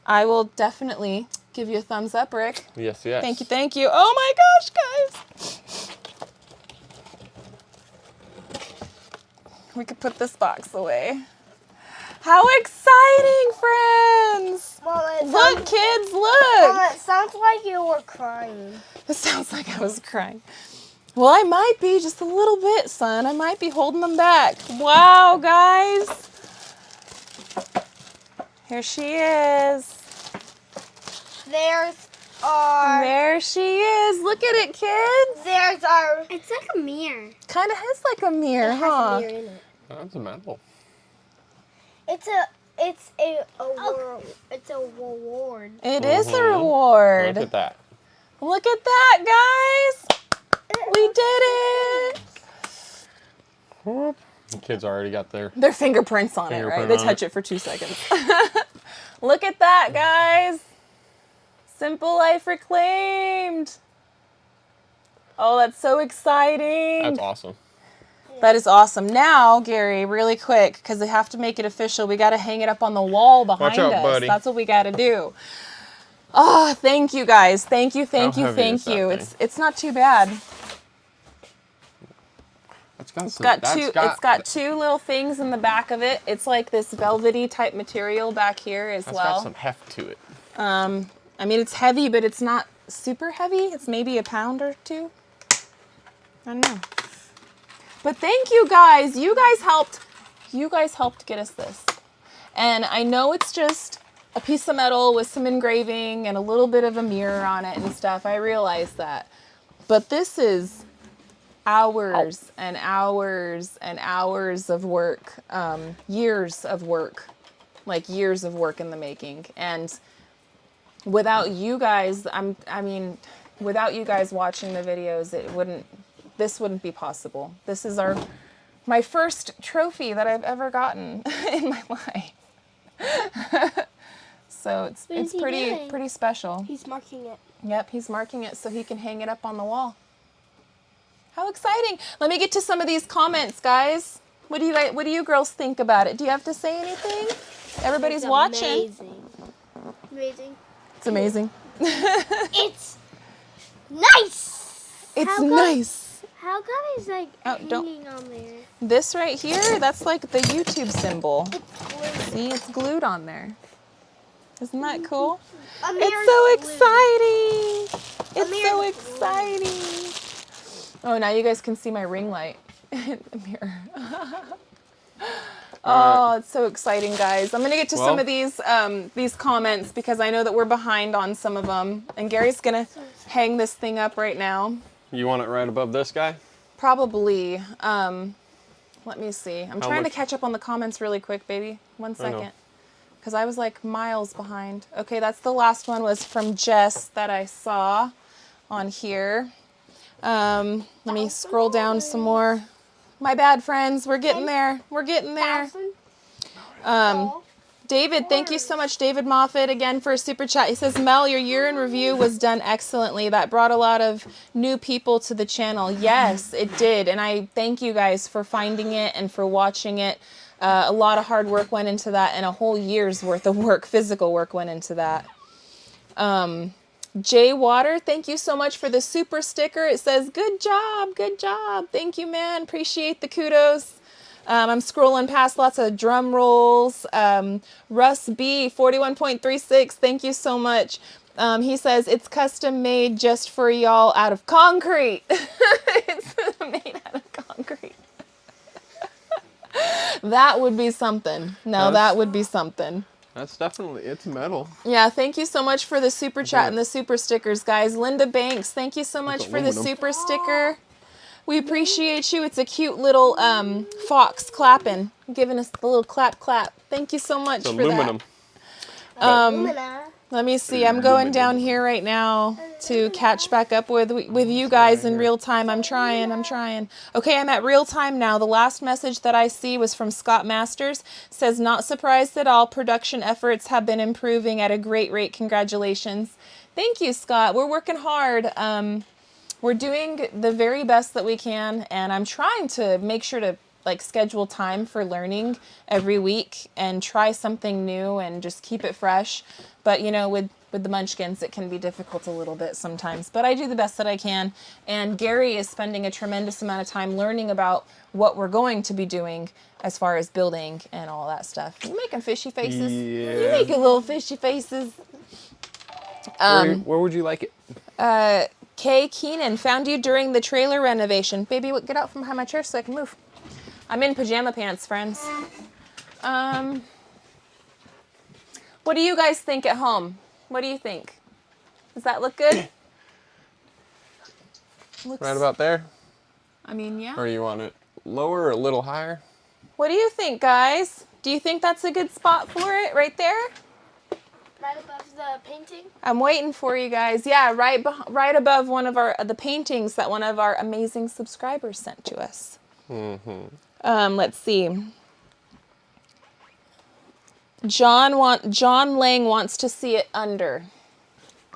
I will definitely give you a thumbs up, Rick. Yes, yes. Thank you, thank you. Oh my gosh, guys. We could put this box away. How exciting, friends! Mama, Look, kids, look! Mama, it sounds like you were crying. It sounds like I was crying. Well, I might be just a little bit, son. I might be holding them back. Wow, guys. Here she is. There's our... There she is. Look at it, kids. There's our... It's like a mirror. Kind of has like a mirror, It has huh? a mirror in it. That's a medal. It's a award. It's a reward. It is a reward. Look at that. Look at that, guys. We did it. Whoop. The kids already got their Fingerprints on it, right? They touch it for 2 seconds. Look at that, guys. Simple Life Reclaimed. Oh, that's so exciting. That's awesome. That is awesome. Now, Gary, really quick, because they have to make it official, we got to hang it up on the wall behind Watch out, us. buddy. That's what we got to do. Oh, thank you, guys. Thank you, thank How you, heavy thank is that you. thing? It's not too bad. It's got two little things in the back of it. It's like this velvety type material back here as It's well. got some heft to it. I mean, it's heavy, but it's not super heavy. It's maybe a pound or two. I don't know. But thank you guys. You guys helped get us this. And I know it's just a piece of metal with some engraving and a little bit of a mirror on it and stuff. I realize that. But this is hours and hours and hours of work, years of work, like years of work in the making. And without you guys, without you guys watching the videos, this wouldn't be possible. This is my first trophy that I've ever gotten in my life. So it's pretty special. He's marking it. Yep, he's marking it so he can hang it up on the wall. How exciting. Let me get to some of these comments, guys. What do you girls think about it? Do you have to say anything? Everybody's watching. Amazing. It's amazing. It's nice. It's nice. How come it's like don't- hanging on there? This right here, that's like the YouTube symbol. It's glued. See, it's glued on there. Isn't that cool? A It's mirror's so glued. exciting. It's so mirror's glued. exciting. Oh, now you guys can see my ring light in the mirror. Oh, it's so exciting, guys. I'm going to get to some of these comments because I know that we're behind on some of them. And Gary's going to hang this thing up right now. You want it right above this guy? Probably. Let me see. I'm trying to much- catch up on the comments really quick, baby. 1 second. Because I was like miles behind. Okay, that's the last one was from Jess that I saw on here. Let me scroll down some more. My bad, friends. We're getting there. We're getting there. David, thank you so much, David Moffat, again for a super chat. He says, Mel, your year in review was done excellently. That brought a lot of new people to the channel. Yes, it did. And I thank you guys for finding it and for watching it. A lot of hard work went into that and a whole year's worth of work, physical work went into that. Jay Water, thank you so much for the super sticker. It says, good job, good job. Thank you, man. Appreciate the kudos. I'm scrolling past lots of drum rolls. Russ B, 41.36, thank you so much. He says, it's custom made just for y'all out of concrete. It's made out of concrete. That would be something. No, that would be something. That's definitely, it's metal. Yeah, thank you so much for the super chat and the super stickers, guys. Linda Banks, thank you so much for the super sticker. We appreciate you. It's a cute little fox clapping, giving us the little clap clap. Thank you so much for aluminum. that. Let me see. I'm going down here right now to catch back up with you guys in real time. I'm trying. Okay, I'm at real time now. The last message that I see was from Scott Masters. Says, not surprised at all. Production efforts have been improving at a great rate. Congratulations. Thank you, Scott. We're working hard. We're doing the very best that we can, and I'm trying to make sure to schedule time for learning every week and try something new and just keep it fresh. But with the munchkins, it can be difficult a little bit sometimes. But I do the best that I can. And Gary is spending a tremendous amount of time learning about what we're going to be doing as far as building and all that stuff. You making fishy faces? Yeah. You making little fishy faces? Where would you like it? Kay Keenan, found you during the trailer renovation. Baby, get out from behind my chair so I can move. I'm in pajama pants, friends. What do you guys think at home? What do you think? Does that look good? Right about there? I mean, yeah. Or you want it lower or a little higher? What do you think, guys? Do you think that's a good spot for it right there? Right above the painting? I'm waiting for you guys. Yeah, right above one of the paintings that one of our amazing subscribers sent to us. Let's see. John Lang wants to see it under.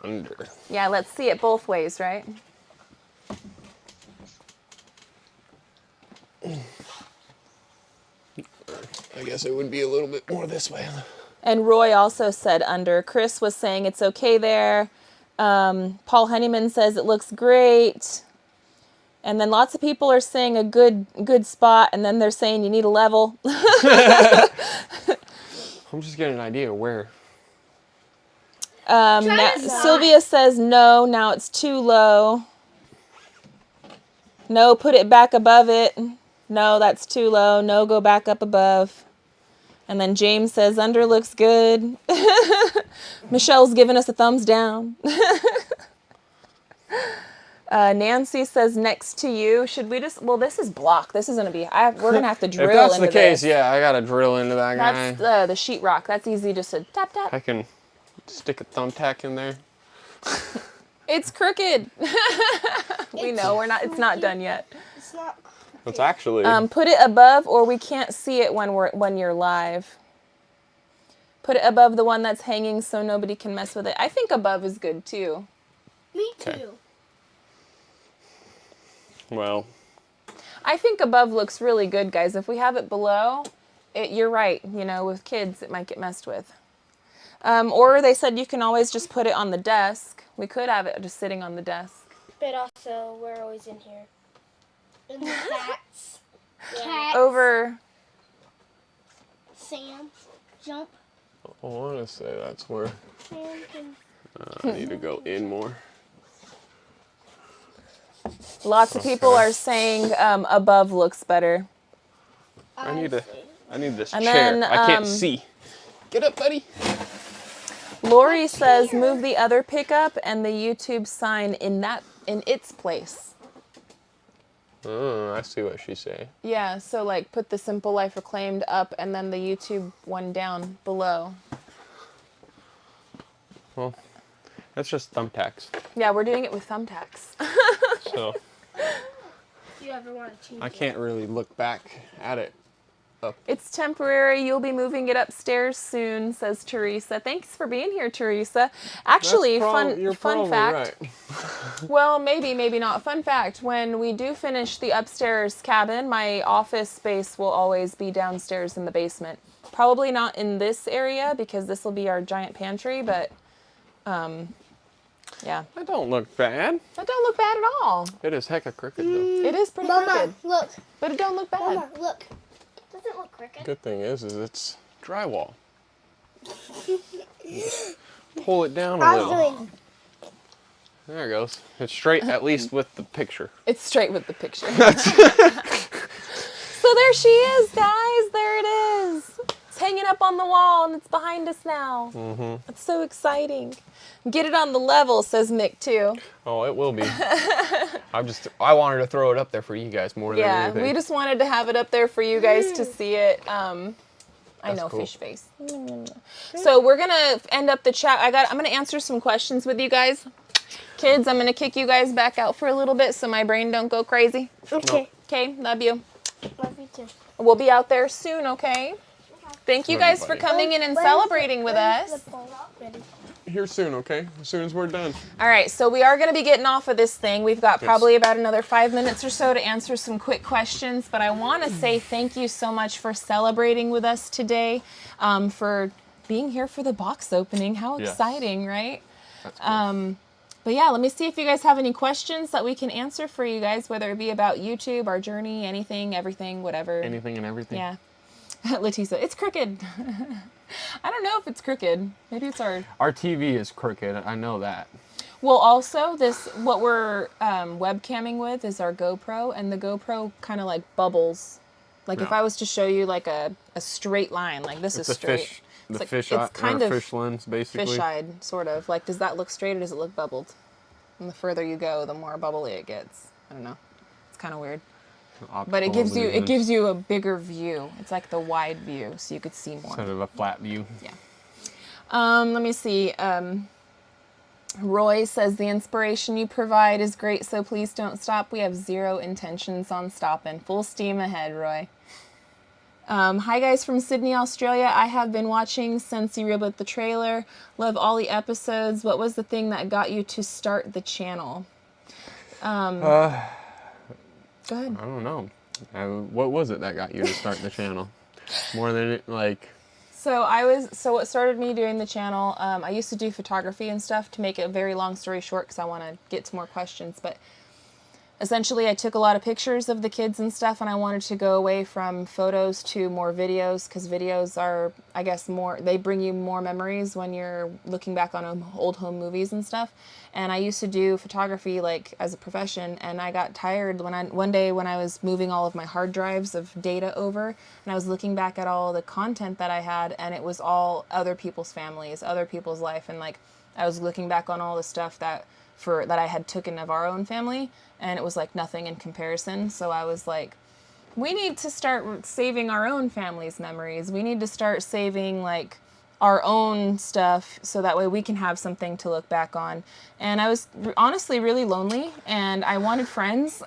Under. Yeah, let's see it both ways, right? I guess it would be a little bit more this way. And Roy also said under. Chris was saying it's okay there. Paul Honeyman says it looks great. And then lots of people are saying a good spot, and then they're saying you need a level. I'm just getting an idea of where. Sylvia says no, now it's too low. No, put it back above it. No, that's too low. No, go back up above. And then James says under looks good. Michelle's giving us a thumbs down. Nancy says next to you. Should we just? Well, this is block. This is gonna be. We're gonna have to drill. If that's into the case, this. yeah, I gotta drill into that guy. That's the sheetrock. That's easy, just to tap tap. I can stick a thumbtack in there. It's crooked. We know we're not. It's not done yet. It's not. It's actually. Put it above, or we can't see it when you're live. Put it above the one that's hanging so nobody can mess with it. I think above is good too. Me too. Okay. Well, I think above looks really good, guys. If we have it below, you're right. With kids, it might get messed with. Or they said you can always just put it on the desk. We could have it just sitting on the desk. But also, we're always in here. And the cats. Cats. Over. Sam. Jump. I want to say that's where Sam can. I need to go in more. Lots of people are saying above looks better. I need this And chair. then, I can't see. Get up, buddy. Lori says move the other pickup and the YouTube sign in its place. Oh, I see what she's saying. Yeah, so put the Simple Life Reclaimed up and then the YouTube one down below. Well, that's just thumbtacks. Yeah, we're doing it with thumbtacks. So If you ever want to change I can't really look back at it. It's temporary. You'll be moving it upstairs soon, says Teresa. Thanks for being here, Teresa. Actually, you're fun fact. Right. Well, maybe not. Fun fact, when we do finish the upstairs cabin, my office space will always be downstairs in the basement. Probably not in this area because this will be our giant pantry, but Yeah. That don't look bad. That don't look bad at all. It is hecka crooked though. It is pretty Mama, crooked. look. But it don't look bad. Mama, look. Does it look crooked? Good thing is it's drywall. Pull it down a I was little. doing. There it goes. It's straight, at least with the picture. It's straight with the picture. So there she is, guys. There it is. It's hanging up on the wall, and it's behind us now. Mm-hmm. It's so exciting. Get it on the level, says Mick, too. Oh, it will be. I wanted to throw it up there for you guys more than Yeah, anything. we just wanted to have it up there for you guys to see it. I That's know, cool. fish face. So we're gonna end up the chat. I'm gonna answer some questions with you guys. Kids, I'm gonna kick you guys back out for a little bit so my brain don't go crazy. Okay. Okay, love you. Love you too. We'll be out there soon, okay? Thank you guys for Everybody. coming in and When's celebrating with when's us. the bowl ready? Here soon, okay? As soon as we're done. All right, so we are going to be getting off of this thing. We've got probably about another 5 minutes or so to answer some quick questions, but I want to say thank you so much for celebrating with us today, for being here for the box opening. How Yes. exciting, right? That's cool. But yeah, let me see if you guys have any questions that we can answer for you guys, whether it be about YouTube, our journey, anything, everything, whatever. Anything and everything. Yeah. Letisa, it's crooked. I don't know if it's crooked. Maybe it's our... Our TV is crooked. I know that. Well, also, what we're webcamming with is our GoPro, and the GoPro kind of like bubbles. Like if Yeah. I was to show you like a straight line, like this It's is a straight. fish. The like- fish it's eye, kind or of fish lens, basically. fish-eyed, sort of. Like, does that look straight or does it look bubbled? And the further you go, the more bubbly it gets. I don't know. It's kind of weird. But it gives you a bigger view. It's like the wide view, so you could see more. Instead of a flat view. Yeah. Let me see. Roy says the inspiration you provide is great, so please don't stop. We have zero intentions on stopping. Full steam ahead, Roy. Hi guys from Sydney, Australia. I have been watching since you reeled the trailer. Love all the episodes. What was the thing that got you to start the channel? Go ahead. I don't know. What was it that got you to start the channel? More than it, like... So what started me doing the channel, I used to do photography and stuff. To make it a very long story short, because I want to get to more questions, but essentially I took a lot of pictures of the kids and stuff, and I wanted to go away from photos to more videos, because videos are, I guess, they bring you more memories when you're looking back on old home movies and stuff. And I used to do photography like as a profession, and I got tired one day when I was moving all of my hard drives of data over, and I was looking back at all the content that I had, and it was all other people's families, other people's life, and like I was looking back on all the stuff that I had taken of our own family, and it was like nothing in comparison. So I was like, we need to start saving our own family's memories. We need to start saving like our own stuff so that way we can have something to look back on. And I was honestly really lonely, and I wanted friends.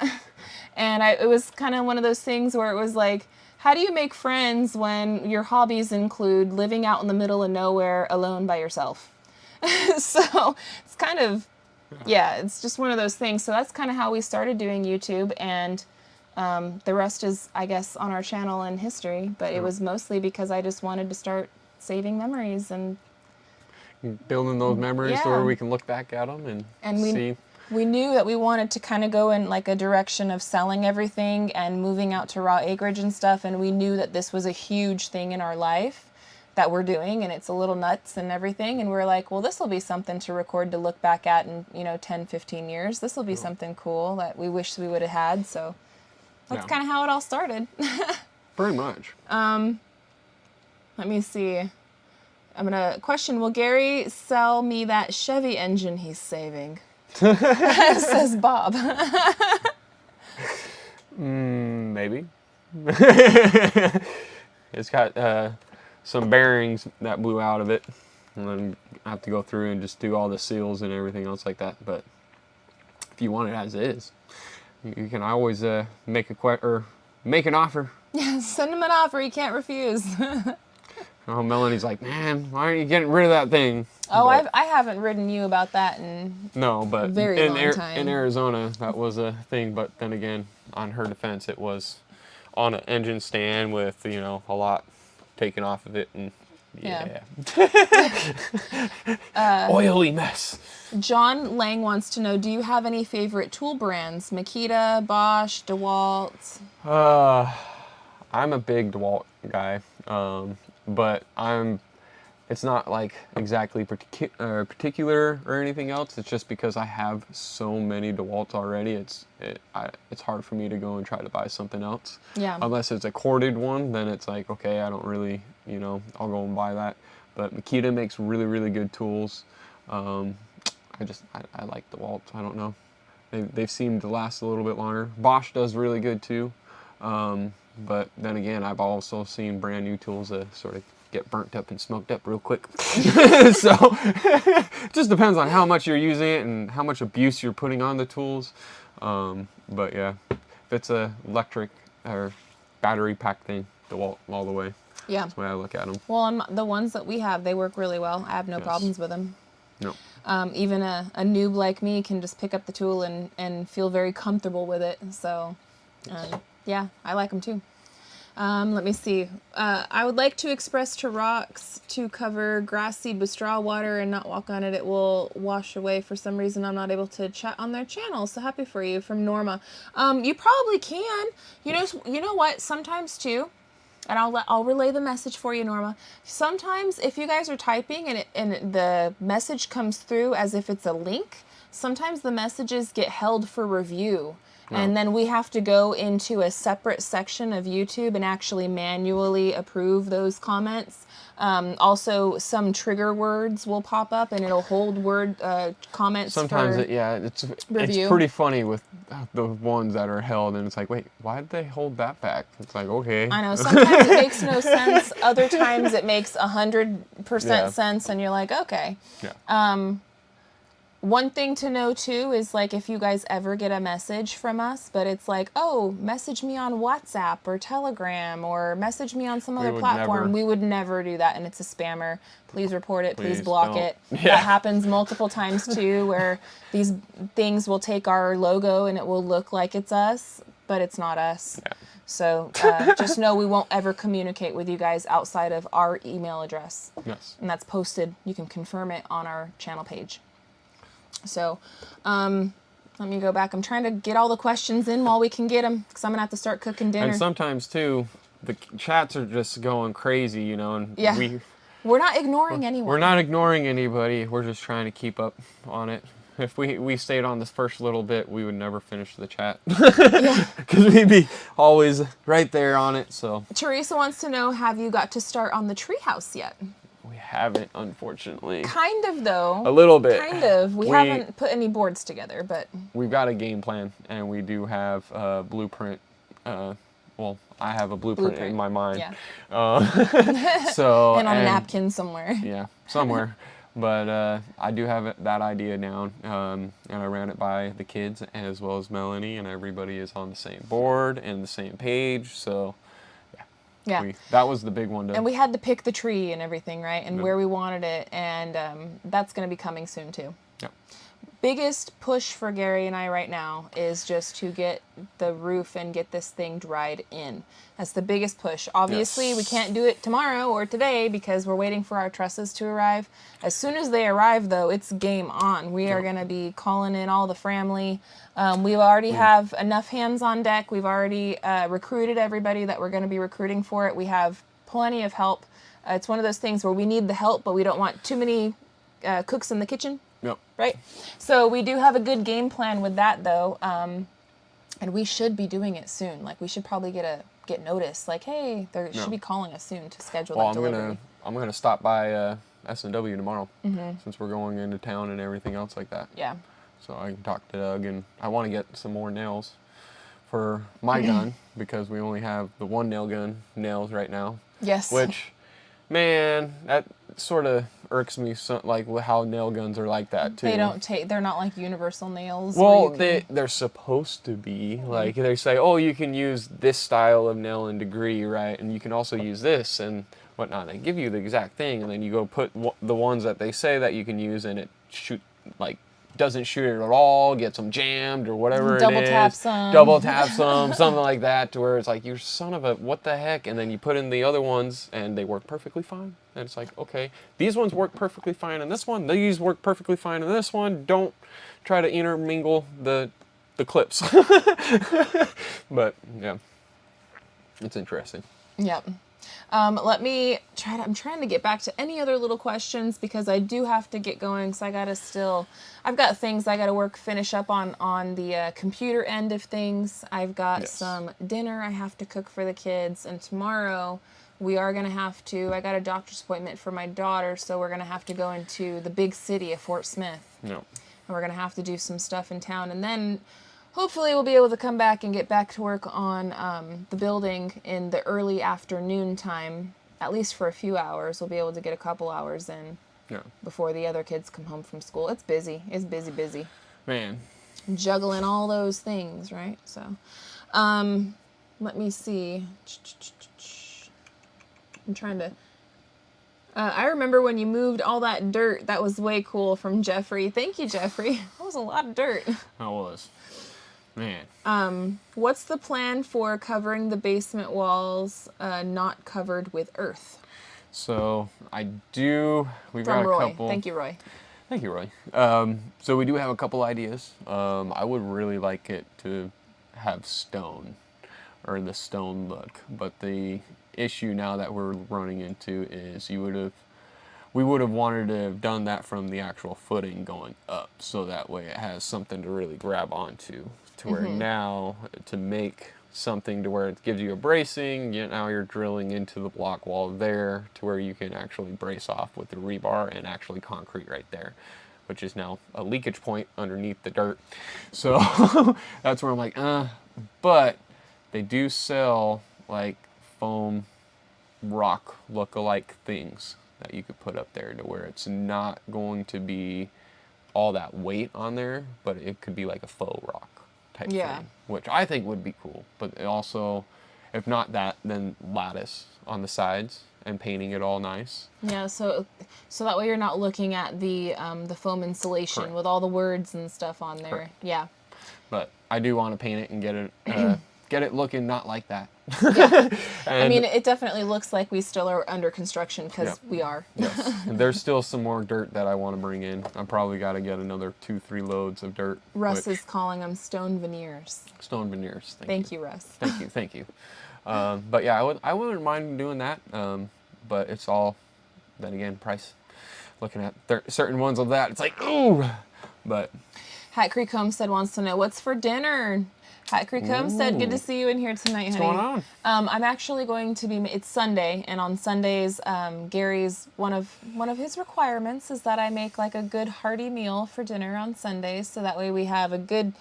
And it was kind of one of those things where it was like, how do you make friends when your hobbies include living out in the middle of nowhere alone by yourself? So it's kind of, yeah, it's just one of those things. So that's kind of how we started doing YouTube, and the rest is, I guess, on our channel and history. But it was mostly because I just wanted to start saving memories and building those memories to Yeah. where we can look back at them and see. we knew that we wanted to kind of go in like a direction of selling everything and moving out to raw acreage and stuff, and we knew that this was a huge thing in our life that we're doing, and it's a little nuts and everything, and we're like, well, this will be something to record to look back at in 10, 15 years. This will be something cool that we wish we would have had. So that's Yeah. kind of how it all started. Pretty much. Let me see. I'm gonna question, will Gary sell me that Chevy engine he's saving? Says Bob. Maybe. It's got some bearings that blew out of it, and then I have to go through and just do all the seals and everything else like that. But if you want it as is, you can always make an offer. Yeah, send him an offer. He can't refuse. Oh, Melanie's like, man, why aren't you getting rid of that thing? Oh, But- I haven't ridden you about that in No, but Very long time. in Arizona, that was a thing. But then again, on her defense, it was on an engine stand with, a lot taken off of it. And yeah. Oily mess. John Lang wants to know, do you have any favorite tool brands? Makita, Bosch, DeWalt? I'm a big DeWalt guy, but it's not like exactly particular or anything else. It's just because I have so many DeWalts already. It's hard for me to go and try to buy something else. Yeah. Unless it's a corded one, then it's like, okay, I don't really, I'll go and buy that. But Makita makes really, really good tools. I like DeWalts. I don't know. They've seemed to last a little bit longer. Bosch does really good too. But then again, I've also seen brand new tools that sort of get burnt up and smoked up real quick. So it just depends on how much you're using it and how much abuse you're putting on the tools. But yeah, if it's a electric or battery pack thing, DeWalt all the way. Yeah. That's the way I look at them. Well, the ones that we have, they work really well. I have no problems with them. No. Even a noob like me can just pick up the tool and feel very comfortable with it. So, yeah, I like them too. Let me see. I would like to express to rocks to cover grass seed with straw water and not walk on it. It will wash away. For some reason, I'm not able to chat on their channel. So happy for you. From Norma. You probably can. You know what? Sometimes too. And I'll relay the message for you, Norma. Sometimes if you guys are typing and the message comes through as if it's a link, sometimes the messages get held for review. No. And then we have to go into a separate section of YouTube and actually manually approve those comments. Also, some trigger words will pop up and it'll hold comments. Sometimes, for it's review. pretty funny with the ones that are held, and it's like, wait, why did they hold that back? It's like, okay. I know. Sometimes it makes no sense. Other times it makes 100% sense, and you're like, okay. Yeah. One thing to know too is like if you guys ever get a message from us, but it's like, oh, message me on WhatsApp or Telegram or message me on some other platform. We would never do that, and it's a spammer. Please report it. Please block it. Yeah. That happens multiple times too, where these things will take our logo and it will look like it's us, but it's not us. Yeah. So just know we won't ever communicate with you guys outside of our email address. Yes. And that's posted. You can confirm it on our channel page. So, let me go back. I'm trying to get all the questions in while we can get them, because I'm going to have to start cooking dinner. And sometimes, too, the chats are just going crazy, and we're not ignoring anyone. We're not ignoring anybody. We're just trying to keep up on it. If we stayed on this first little bit, we would never finish the chat. Because we'd be always right there on it, so. Teresa wants to know, have you got to start on the treehouse yet? We haven't, unfortunately. Kind of, though. A little bit. Kind of. We haven't put any boards together, but... We've got a game plan, and we do have a blueprint. Well, I have a blueprint in my mind. Yeah. So, and on a napkin somewhere. Yeah, somewhere. But I do have that idea down, and I ran it by the kids as well as Melanie, and everybody is on the same board and the same page, so... Yeah. That was the big one. And we had to pick the tree and everything, right? And where we wanted it. And that's going to be coming soon, too. Yeah. Biggest push for Gary and I right now is just to get the roof and get this thing dried in. That's the biggest push. Obviously, we can't do it tomorrow or today because we're waiting for our trusses to arrive. As soon as they arrive, though, it's game on. We are going to be calling in all the family. We already have enough hands on deck. We've already recruited everybody that we're going to be recruiting for it. We have plenty of help. It's one of those things where we need the help, but we don't want too many cooks in the kitchen. Yep. Right? So we do have a good game plan with that, though. And we should be doing it soon. Like, we should probably get notice. Like, hey, they should be calling us soon to schedule that delivery. I'm gonna stop by S&W tomorrow, since we're going into town and everything else like that. Yeah. So I can talk to Doug, and I want to get some more nails for my gun, because we only have the one nail gun nails right now. Yes. Which, man, that sort of irks me, like how nail guns are like that too. They're not like universal nails. Well, they're supposed to be. Like, they say, oh, you can use this style of nail and degree, right? And you can also use this and whatnot. They give you the exact thing, and then you go put the ones that they say that you can use, and it doesn't shoot it at all, gets them jammed or whatever Double taps them, something like that, to where it's like, you son of a, what the heck? And then you put in the other ones, and they work perfectly fine. And it's like, okay, these ones work perfectly fine in this one. These work perfectly fine in this one. Don't try to intermingle the clips. But yeah, it's interesting. Yep. Let me try to, I'm trying to get back to any other little questions because I do have to get going. So I've got things I got to finish up on the computer end of things. I've got some dinner I have to cook for the kids. And tomorrow we are going to I got a doctor's appointment for my daughter. So we're going to have to go into the big city of Fort Smith. No. And we're going to have to do some stuff in town. And then hopefully we'll be able to come back and get back to work on the building in the early afternoon time, at least for a few hours. We'll be able to get a couple hours in before the other kids come home from school. It's busy. It's busy. Man. Juggling all those things, right? So, let me see. I'm trying to... I remember when you moved all that dirt. That was way cool from Jeffrey. Thank you, Jeffrey. That was a lot of dirt. That was. Man. What's the plan for covering the basement walls not covered with earth? So we've got From Roy. a couple. Thank you, Roy. Thank you, Roy. So we do have a couple ideas. I would really like it to have stone, or the stone look. But the issue now that we're running into is we would have wanted to have done that from the actual footing going up, so that way it has something to really grab onto. To where now, to make something to where it gives you a bracing, now you're drilling into the block wall there to where you can actually brace off with the rebar and actually concrete right there, which is now a leakage point underneath the dirt. So that's where I'm like, but they do sell like foam rock look-alike things that you could put up there to where it's not going to be all that weight on there, but it could be like a faux rock type thing, which I think would be cool. But also, if not that, then lattice on the sides and painting it all nice. Yeah, so that way you're not looking at the foam insulation with all the words and stuff on there. Correct. Yeah. But I do want to paint it and get it looking not like that. Yeah. I mean, it definitely looks like we still are under construction because we are. Yes. There's still some more dirt that I want to bring in. I probably got to get another 2-3 loads of dirt. Russ is calling them stone veneers. Stone veneers. Thank you, Russ. Thank you. But yeah, I wouldn't mind doing that. But it's all, then again, price. Looking at certain ones of that, it's like, ooh. But Hat Creek Homestead wants to know what's for dinner. Hat Creek Homestead, good to see you in here tonight, honey. What's going on? I'm actually going to be. It's Sunday, and on Sundays, Gary's one of his requirements is that I make like a good hearty meal for dinner on Sundays, so that way we have a good,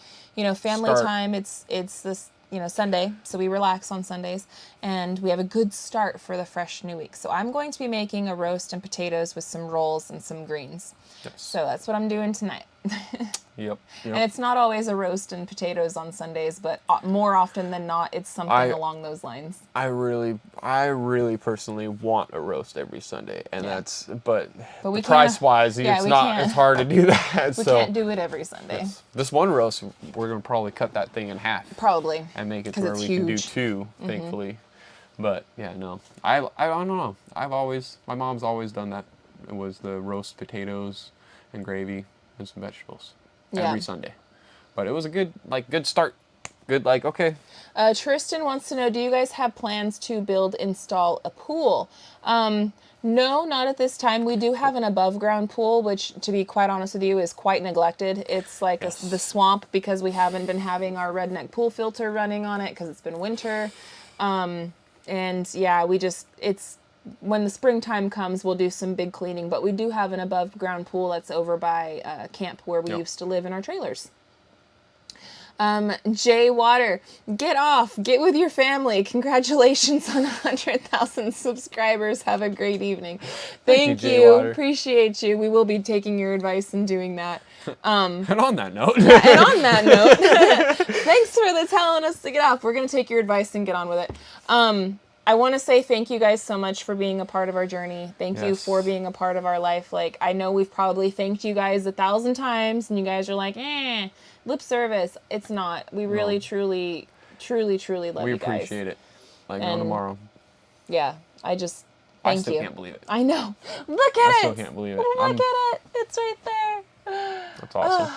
family time. It's this Sunday, so we relax on Sundays, and we have a good start for the fresh new week. So I'm going to be making a roast and potatoes with some rolls and some greens. Yes. So that's what I'm doing tonight. Yep. And it's not always a roast and potatoes on Sundays, but more often than not, it's something along those lines. I really personally want a roast every Sunday, and but we price-wise, it's hard to do that. We can't do it every Sunday. Yes. This one roast, we're gonna probably cut that thing in half. Probably. And make it to where we can do two, thankfully. But yeah, no, I don't know. My mom's always done that. It was the roast potatoes and gravy and some vegetables every Sunday. But it was a good start. Good, okay. Tristan wants to know, do you guys have plans to install a pool? No, not at this time. We do have an above ground pool, which, to be quite honest with you, is quite neglected. It's like the swamp because we haven't been having our redneck pool filter running on it because it's been winter. And yeah, when the springtime comes, we'll do some big cleaning, but we do have an above ground pool that's over by camp where we used to live in our trailers. Jay Water, get with your family. Congratulations on 100,000 subscribers. Have a great evening. Thank you. Appreciate you. We will be taking your advice and doing that. And on that note. Thanks for telling us to get off. We're going to take your advice and get on with it. I want to say thank you guys so much for being a part of our journey. Thank you for being a part of our life. Like, I know we've probably thanked you guys 1,000 times, and you guys are like, lip service. It's not. We really, truly love you guys. We appreciate it. Like, no tomorrow. Yeah, I still can't believe it. I know. Look at it. I still can't believe it. Look at it. It's right there. That's awesome.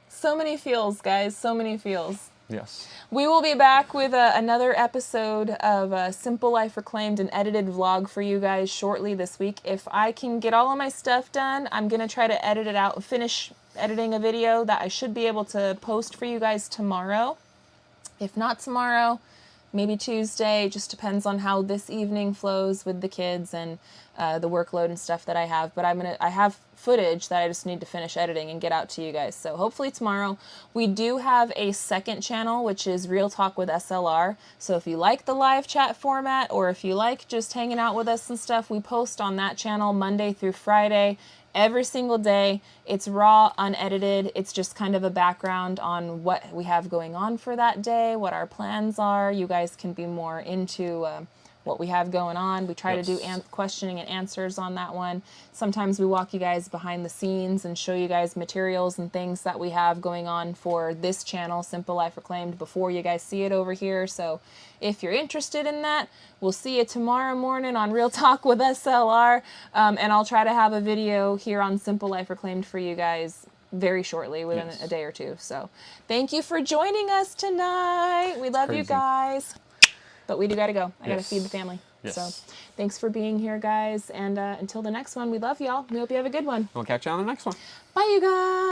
So many feels, guys. So many feels. Yes. We will be back with another episode of Simple Life Reclaimed, an edited vlog for you guys shortly this week. If I can get all of my stuff done, I'm going to try to edit it out, finish editing a video that I should be able to post for you guys tomorrow. If not tomorrow, maybe Tuesday. It just depends on how this evening flows with the kids and the workload and stuff that I have. But I have footage that I just need to finish editing and get out to you guys. So hopefully tomorrow. We do have a second channel, which is Real Talk with SLR. So if you like the live chat format, or if you like just hanging out with us and stuff, we post on that channel Monday through Friday. Every single day. It's raw, unedited. It's just kind of a background on what we have going on for that day, what our plans are. You guys can be more into what we have going on. We try to do questioning and answers on that one. Sometimes we walk you guys behind the scenes and show you guys materials and things that we have going on for this channel, Simple Life Reclaimed, before you guys see it over here. So if you're interested in that, we'll see you tomorrow morning on Real Talk with SLR. And I'll try to have a video here on Simple Life Reclaimed for you guys very shortly, within a day or two. So thank you for joining us tonight. We love you guys. But we do got to go. I got to feed the family. Yes. So thanks for being here, guys. And until the next one, we love y'all. We hope you have a good one. We'll catch you on the next one. Bye, you guys.